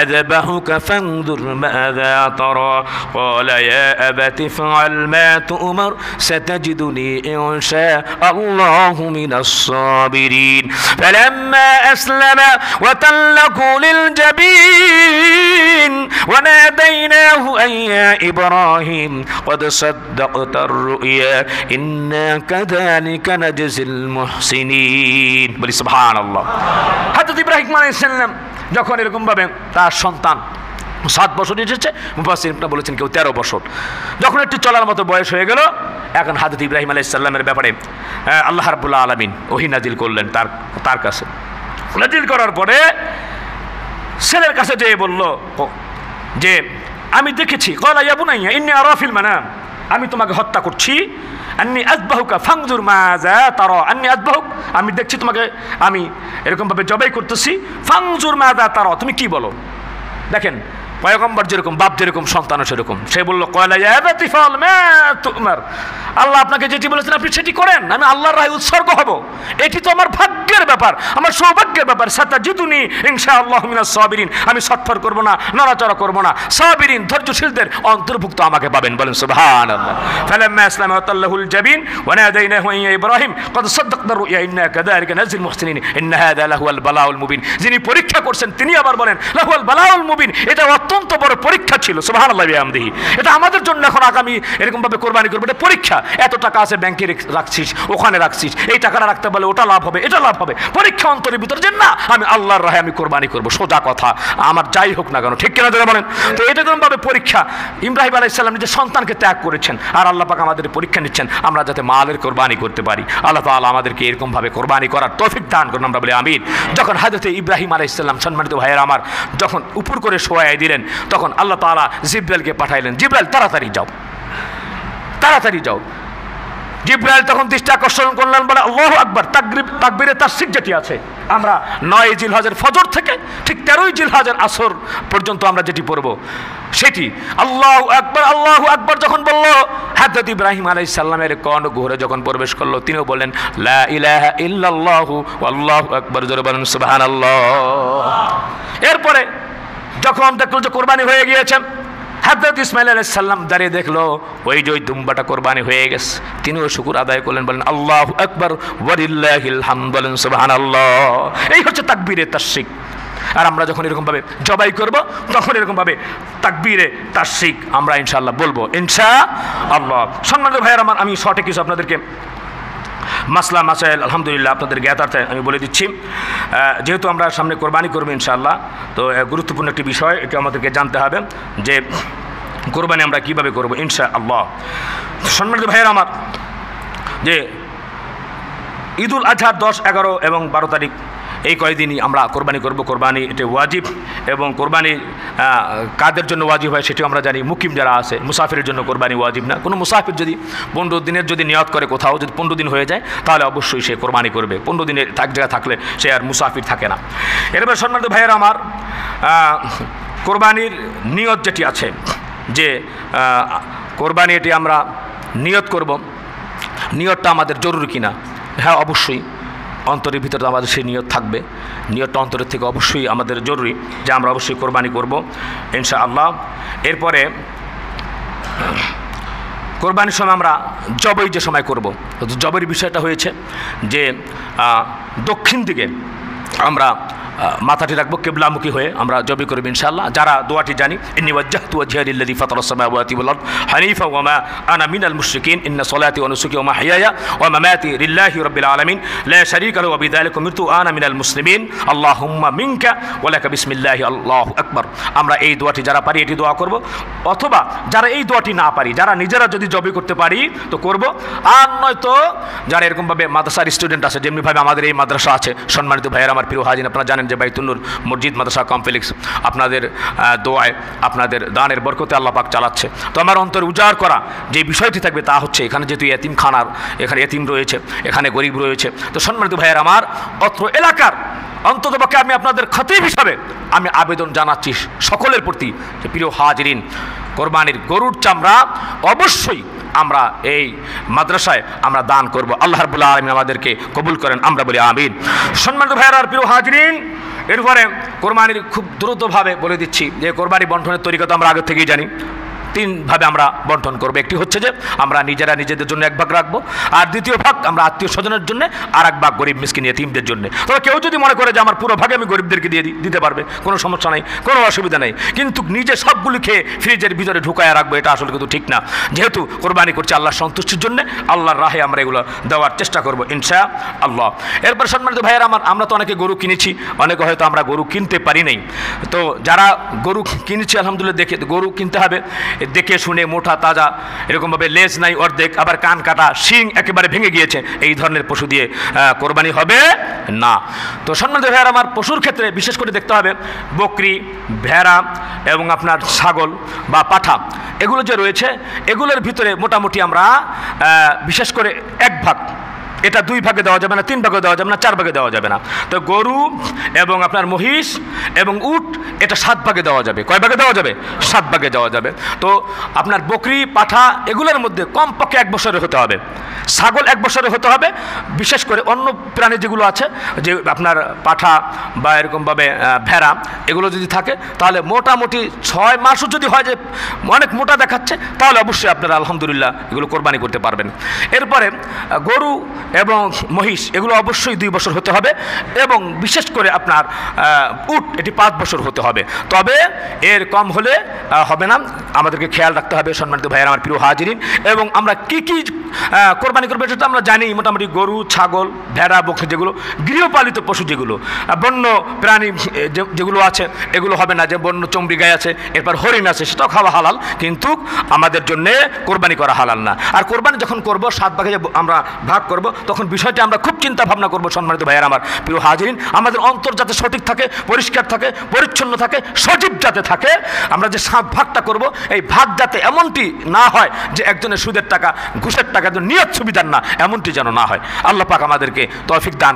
আযবাহুকা ফানজুর মাযা তারা ক্বালা ইয়া আবাতি ফা'আল মা তু'মার সাতাজিদুনি ইনশা আল্লাহু মিনাস সাবিরিন। ফালাম্মা أسلم وتله للجبين وناديناه أن يا إبراهيم قد صدقت الرؤيا إنا كذلك نجزي المحسنين। বলি সুবহানাল্লাহ। হযরত ইব্রাহিম আলাইহিস সালাম যখন এরকম ভাবে তার সন্তান 7 বছর এসেছে, মুফাসসিররা বলেছেন কেউ 13 বছর, যখন একটু চলার মতো বয়স হয়ে গেল, এখন হযরত ইব্রাহিম আলাইহিস সালামের ব্যাপারে আল্লাহ রাব্বুল আলামিন ওহী নাজিল করলেন তার কাছে। নাজিল করার পরে ছেলের কাছে যেয়ে বলল যে আমি দেখেছি, ক্বালা ইয়া বুনাইয়া ইন্নী আরা ফিল মানাম, আমি তোমাকে হত্যা করছি, আন্নী আযবাহুকা ফানজুর মাযা তারা, আন্নী আযবাহুক, আমি দেখছি তোমাকে, আমি এরকমভাবে জবাই করতেছি, ফানজুর মাযা তারা, তুমি কি বলো। দেখেন পয়গম্বর যেরকম, বাপ যেরকম, সন্তানও সেরকম। সে বলল, ক্বালা ইয়া আবাতি ফা'আল মা তু'মার, আল্লাহ আপনাকে যেটি বলেছেন আপনি সেটি করেন, আমি আল্লাহর রাহে উৎসর্গ হব। এটি তো আমার ভাগ্যের ব্যাপার, আমার সৌভাগ্যের ব্যাপার। সাতাজিদুনি ইনশাআল্লাহু মিনাস সাবিরিন, আমি সটফর করব না, নড়াচড়া করব না, সাবিরিন ধৈর্যশীলদের অন্তর্ভুক্ত আমাকে পাবেন, বলেন সুবহানাল্লাহ। ফালাম্মা আসলামা ওয়াতাল্লাহুল জাবিন ওয়া নাদাইনাহু ইয়া ইব্রাহিম ক্বাদ সাদ্দাকতা রুইয়া ইন্না কাযালিকা নাজিল মুহসিনিন ইন্না হাযা লাহুয়াল বালাউল মুবিন। যিনি পরীক্ষা করছেন তিনি আবার বলেন লাহুয়াল বালাউল মুবিন, এটা অত্যন্ত বড় পরীক্ষা ছিল, সুবহানাল্লাহি ওয়া বিহামদিহি। এটা আমাদের জন্য এখন আগামী এরকম ভাবে কোরবানি করব, এটা পরীক্ষা। এত টাকা আছে ব্যাংকে রাখছিস, ওখানে রাখছিস, এই টাকাটা রাখতে বলে ওটা লাভ হবে, এটা লাভ হবে, পরীক্ষা অন্তরের ভিতরে যে না আমি আল্লাহর রাহে আমি কোরবানি করব, সোজা কথা, আমার যাই হোক না কেন, ঠিক কিনা যারা বলেন। তো এটা কোন ভাবে পরীক্ষা। ইব্রাহিম আলাইহিস সালাম নিজের সন্তানকে ত্যাগ করেছেন, আর আল্লাহ পাক আমাদের পরীক্ষা নিচ্ছেন আমরা যাতে মালের কোরবানি করতে পারি। আল্লাহ তাআলা আমাদেরকে এরকম ভাবে কোরবানি করার তৌফিক দান করুন, আমরা বলি আমিন। যখন হযরত ইব্রাহিম আলাইহিস সালাম, সম্মানিত ভাইয়েরা আমার, যখন উপর করে শোয়াই দিলেন, তখন আল্লাহ তাআলা জিবরাইলকে পাঠাইলেন, জিবরাইল তাড়াতাড়ি যাও, তাড়াতাড়ি যাও। জিবরাইল তখন দৃষ্টি আকর্ষণ করলেন, বলে আল্লাহু আকবার, তাকবীরে তাসবিহ যেটি আছে, আমরা 9 জিলহজের ফজর থেকে ঠিক 13 জিলহজের আসর পর্যন্ত আমরা যেটি পড়ব সেটি আল্লাহু আকবার, আল্লাহু আকবার যখন বলল, হযরত ইব্রাহিম আলাইহিস সালামের কর্ণগহ্বরে যখন প্রবেশ করলো, তিনিও বললেন লা ইলাহা ইল্লাল্লাহু আল্লাহু আকবার, জোরে বলেন সুবহানাল্লাহ। এরপরে যখন দেখলো যে কোরবানি হয়ে গিয়েছে, হযরত ইসমাঈল আলাইহিস সালাম দাঁড়িয়ে দেখলো ওই যে ওই দুম্বাটা কোরবানি হয়ে গেছে, তিনিও শুকর আদায় করলেন, বলেন আল্লাহু আকবার ওয়ালিল্লাহিল হামদ, বলেন সুবহানাল্লাহ। এই হচ্ছে তাকবীরে তাশরিক। আর আমরা যখন এরকমভাবে জবাই করব তখন এরকমভাবে তাকবীরে তাশরিক আমরা ইনশাআল্লাহ বলবো, ইনশাআল্লাহ। সম্মানিত ভাইয়েরা আমার, আমি শর্টে কিছু আপনাদেরকে মাসলা মাসাইল আলহামদুলিল্লাহ আপনাদের জ্ঞাতার্থে আমি বলে দিচ্ছি। যেহেতু আমরা সামনে কোরবানি করবো ইনশাআল্লাহ, তো গুরুত্বপূর্ণ একটি বিষয় এটা আমাদেরকে জানতে হবে যে কোরবানি আমরা কীভাবে করবো ইনশাআল্লাহ। সম্মানিত ভাইয়েরা আমার, যে ঈদুল আজহার 10, 11 এবং 12 তারিখ এই কয়েকদিনই আমরা কোরবানি করব। কোরবানি এটা ওয়াজিব, এবং কোরবানি কাদের জন্য ওয়াজিব হয় সেটিও আমরা জানি। মুকিম যারা আছে, মুসাফিরের জন্য কোরবানি ওয়াজিব না। কোনো মুসাফির যদি 15 দিনের যদি নিয়ত করে কোথাও, যদি 15 দিন হয়ে যায় তাহলে অবশ্যই সে কোরবানি করবে। 15 দিনের এক জায়গায় থাকলে সে আর মুসাফির থাকে না। এরপর সম্মানিত ভাইয়েরা আমার, কোরবানির নিয়ত যেটি আছে, যে কোরবানি এটি আমরা নিয়ত করব, নিয়তটা আমাদের জরুরি কিনা? হ্যাঁ, অবশ্যই অন্তরের ভিতরে আমাদের সেই নিয়ত থাকবে। নিয়তটা অন্তরের থেকে অবশ্যই আমাদের জরুরি যে আমরা অবশ্যই কোরবানি করব ইনশাআল্লাহ। এরপরে কোরবানির সময় আমরা জবাই যে সময় করব, জবাইয়ের বিষয়টা হয়েছে যে দক্ষিণ দিকে আমরা মাথাটি রাখবো, কিবলামুখী হয়ে আমরা জবাই করব ইনশাআল্লাহ। যারা দোয়াটি জানি, ইন্নী ওয়াজ্জাহতু ওয়াজহিয়া লিল্লাযী ফাতারাস সামাওয়াতি ওয়াল আরদ হানিফা ওয়া মা আনা মিনাল মুশরিকিন ইন্না সলাতি ওয়া নুসুকি ওয়া মাহইয়ায়া ওয়া মামাতি লিল্লাহি রাব্বিল আলামিন লা শারীকা লাহু ওয়া বিযালিকা উমিরতু আনা মিনাল মুসলিমিন আল্লাহুম্মা মিনকা ওয়া লাকা বিসমিল্লাহি আল্লাহু আকবার। আমরা এই দোয়াটি যারা পারি এটি দোয়া করব, অথবা যারা এই দোয়াটি না পারি, যারা নিজেরা যদি জবাই করতে পারি তো করব, আর নয়তো যারা এরকমভাবে মাদ্রাসার স্টুডেন্ট আছে, যেমনিভাবে আমাদের এই মাদ্রাসা আছে, সম্মানিত ভাইয়েরা আমার, প্রিয় হাজির, আপনারা জানেন যে বাইতুন নূর মসজিদ মাদ্রাসা কমপ্লেক্স আপনাদের দোয়ায়, আপনাদের দানের বরকতে আল্লাহ পাক চালাচ্ছে। তো আমার অন্তর উজাড় করা যে বিষয়টি থাকবে তা হচ্ছে, এখানে যেহেতু এতিমখানার, এখানে এতিম রয়েছে, এখানে গরিব রয়েছে, তো সম্মানিত ভাইয়েরা আমার, অত্র এলাকার অন্ততপক্ষে আমি আপনাদের খতিব হিসাবে আমি আবেদন জানাচ্ছি সকলের প্রতি যে প্রিয় হাজিরিন, কোরবানির গরুর চামড়া অবশ্যই আমরা এই মাদ্রাসায় আমরা দান করব। আল্লাহ রাব্বুল আলামিন আমাদেরকে কবুল করেন, আমরা বলি আমিন। সম্মানিত ভাইয়েরা আর প্রিয় হাজিরিন, এরপরে কোরবানির খুব দ্রুতভাবে বলে দিচ্ছি যে কোরবানি বন্টনের তরিকা তো আমরা আগে থেকেই জানি। 3 ভাবে আমরা বন্টন করবো। একটি হচ্ছে যে আমরা নিজেরা নিজেদের জন্য 1 ভাগ রাখবো, আর দ্বিতীয় ভাগ আমরা আত্মীয় স্বজনের জন্য, আর 1 ভাগ গরিব মিসকিন এতিমদের জন্য। তবে কেউ যদি মনে করে যে আমার পুরো ভাগে আমি গরিবদেরকে দিতে পারবে, কোনো সমস্যা নেই, কোনো অসুবিধা নেই, কিন্তু নিজে সবগুলি খেয়ে ফ্রিজের ভিতরে ঢুকায় রাখবো, এটা আসলে কিন্তু ঠিক না। যেহেতু কোরবানি করছি আল্লাহর সন্তুষ্টির জন্য, আল্লাহর রাহে আমরা এগুলো দেওয়ার চেষ্টা করবো ইনশাআল্লাহ। এরপর সম্মানিত ভাইয়েরা আমার, আমরা তো অনেকে গরু কিনেছি, অনেকে হয়তো আমরা গরু কিনতে পারি নাই। তো যারা গরু কিনেছি আলহামদুলিল্লাহ, দেখে গরু কিনতে হবে দেখে শুনে, মোটা তাজা, এরকমভাবে লেজ নাই অর্ধেক, আবার কান কাটা, শিং একেবারে ভেঙে গিয়েছে, এই ধরনের পশু দিয়ে কোরবানি হবে না। তো সম্মানিত ভাইয়েরা আমার, পশুর ক্ষেত্রে বিশেষ করে দেখতে হবে বকরি, ভেড়া এবং আপনার ছাগল বা পাঠা, এগুলো যে রয়েছে, এগুলোর ভিতরে মোটামুটি আমরা বিশেষ করে 1 ভাগ, এটা 2 ভাগে দেওয়া যাবে না, 3 ভাগে দেওয়া যাবে না, 4 ভাগে দেওয়া যাবে না। তো গরু এবং আপনার মহিষ এবং উট এটা 7 ভাগে দেওয়া যাবে। কয় ভাগে দেওয়া যাবে? 7 ভাগে দেওয়া যাবে। তো আপনার বকরি, পাঠা এগুলোর মধ্যে কমপক্ষে 1 বছরের হতে হবে, ছাগল 1 বছরের হতে হবে। বিশেষ করে অন্য প্রাণী যেগুলো আছে, যে আপনার পাঠা বা এরকমভাবে ভেড়া, এগুলো যদি থাকে তাহলে মোটামুটি 6 মাসও যদি হয় যে অনেক মোটা দেখাচ্ছে, তাহলে অবশ্যই আপনারা আলহামদুলিল্লাহ এগুলো কোরবানি করতে পারবেন। এরপরে গরু এবং মহিষ এগুলো অবশ্যই 2 বছর হতে হবে, এবং বিশেষ করে আপনার উট এটি 5 বছর হতে হবে। তবে এর কম হলে হবে না, আমাদেরকে খেয়াল রাখতে হবে সম্মানিত ভাইয়েরা আমার, প্রিয় হাজিরিন। এবং আমরা কি কি কোরবানি করবো সেটা আমরা জানি। মোটামুটি গরু, ছাগল, ভেড়া, বকরি যেগুলো গৃহপালিত পশু, যেগুলো বন্য প্রাণী যেগুলো আছে এগুলো হবে না। যে বন্য চমড়ি গাই আছে, এরপর হরিণ আছে, সেটাও খাওয়া হালাল, কিন্তু আমাদের জন্যে কোরবানি করা হালাল না। আর কোরবানি যখন করব 7 ভাগে আমরা ভাগ করব, তখন বিষয়টি আমরা খুব চিন্তা ভাবনা করবো সম্মানিত ভাইয়েরা আমার, প্রিয় হাজিরিন। আমাদের অন্তর যাতে সঠিক থাকে, পরিষ্কার থাকে, পরিচ্ছন্ন থাকে, সজীব যাতে থাকে। আমরা যে 7 ভাগটা করব, এই ভাগ যাতে এমনটি না হয় যে একজনের সুদের টাকা, ঘুষের টাকা, নিয়ত সুবিধার না, এমনটি যেন না হয়। আল্লাহ পাক আমাদেরকে তৌফিক দান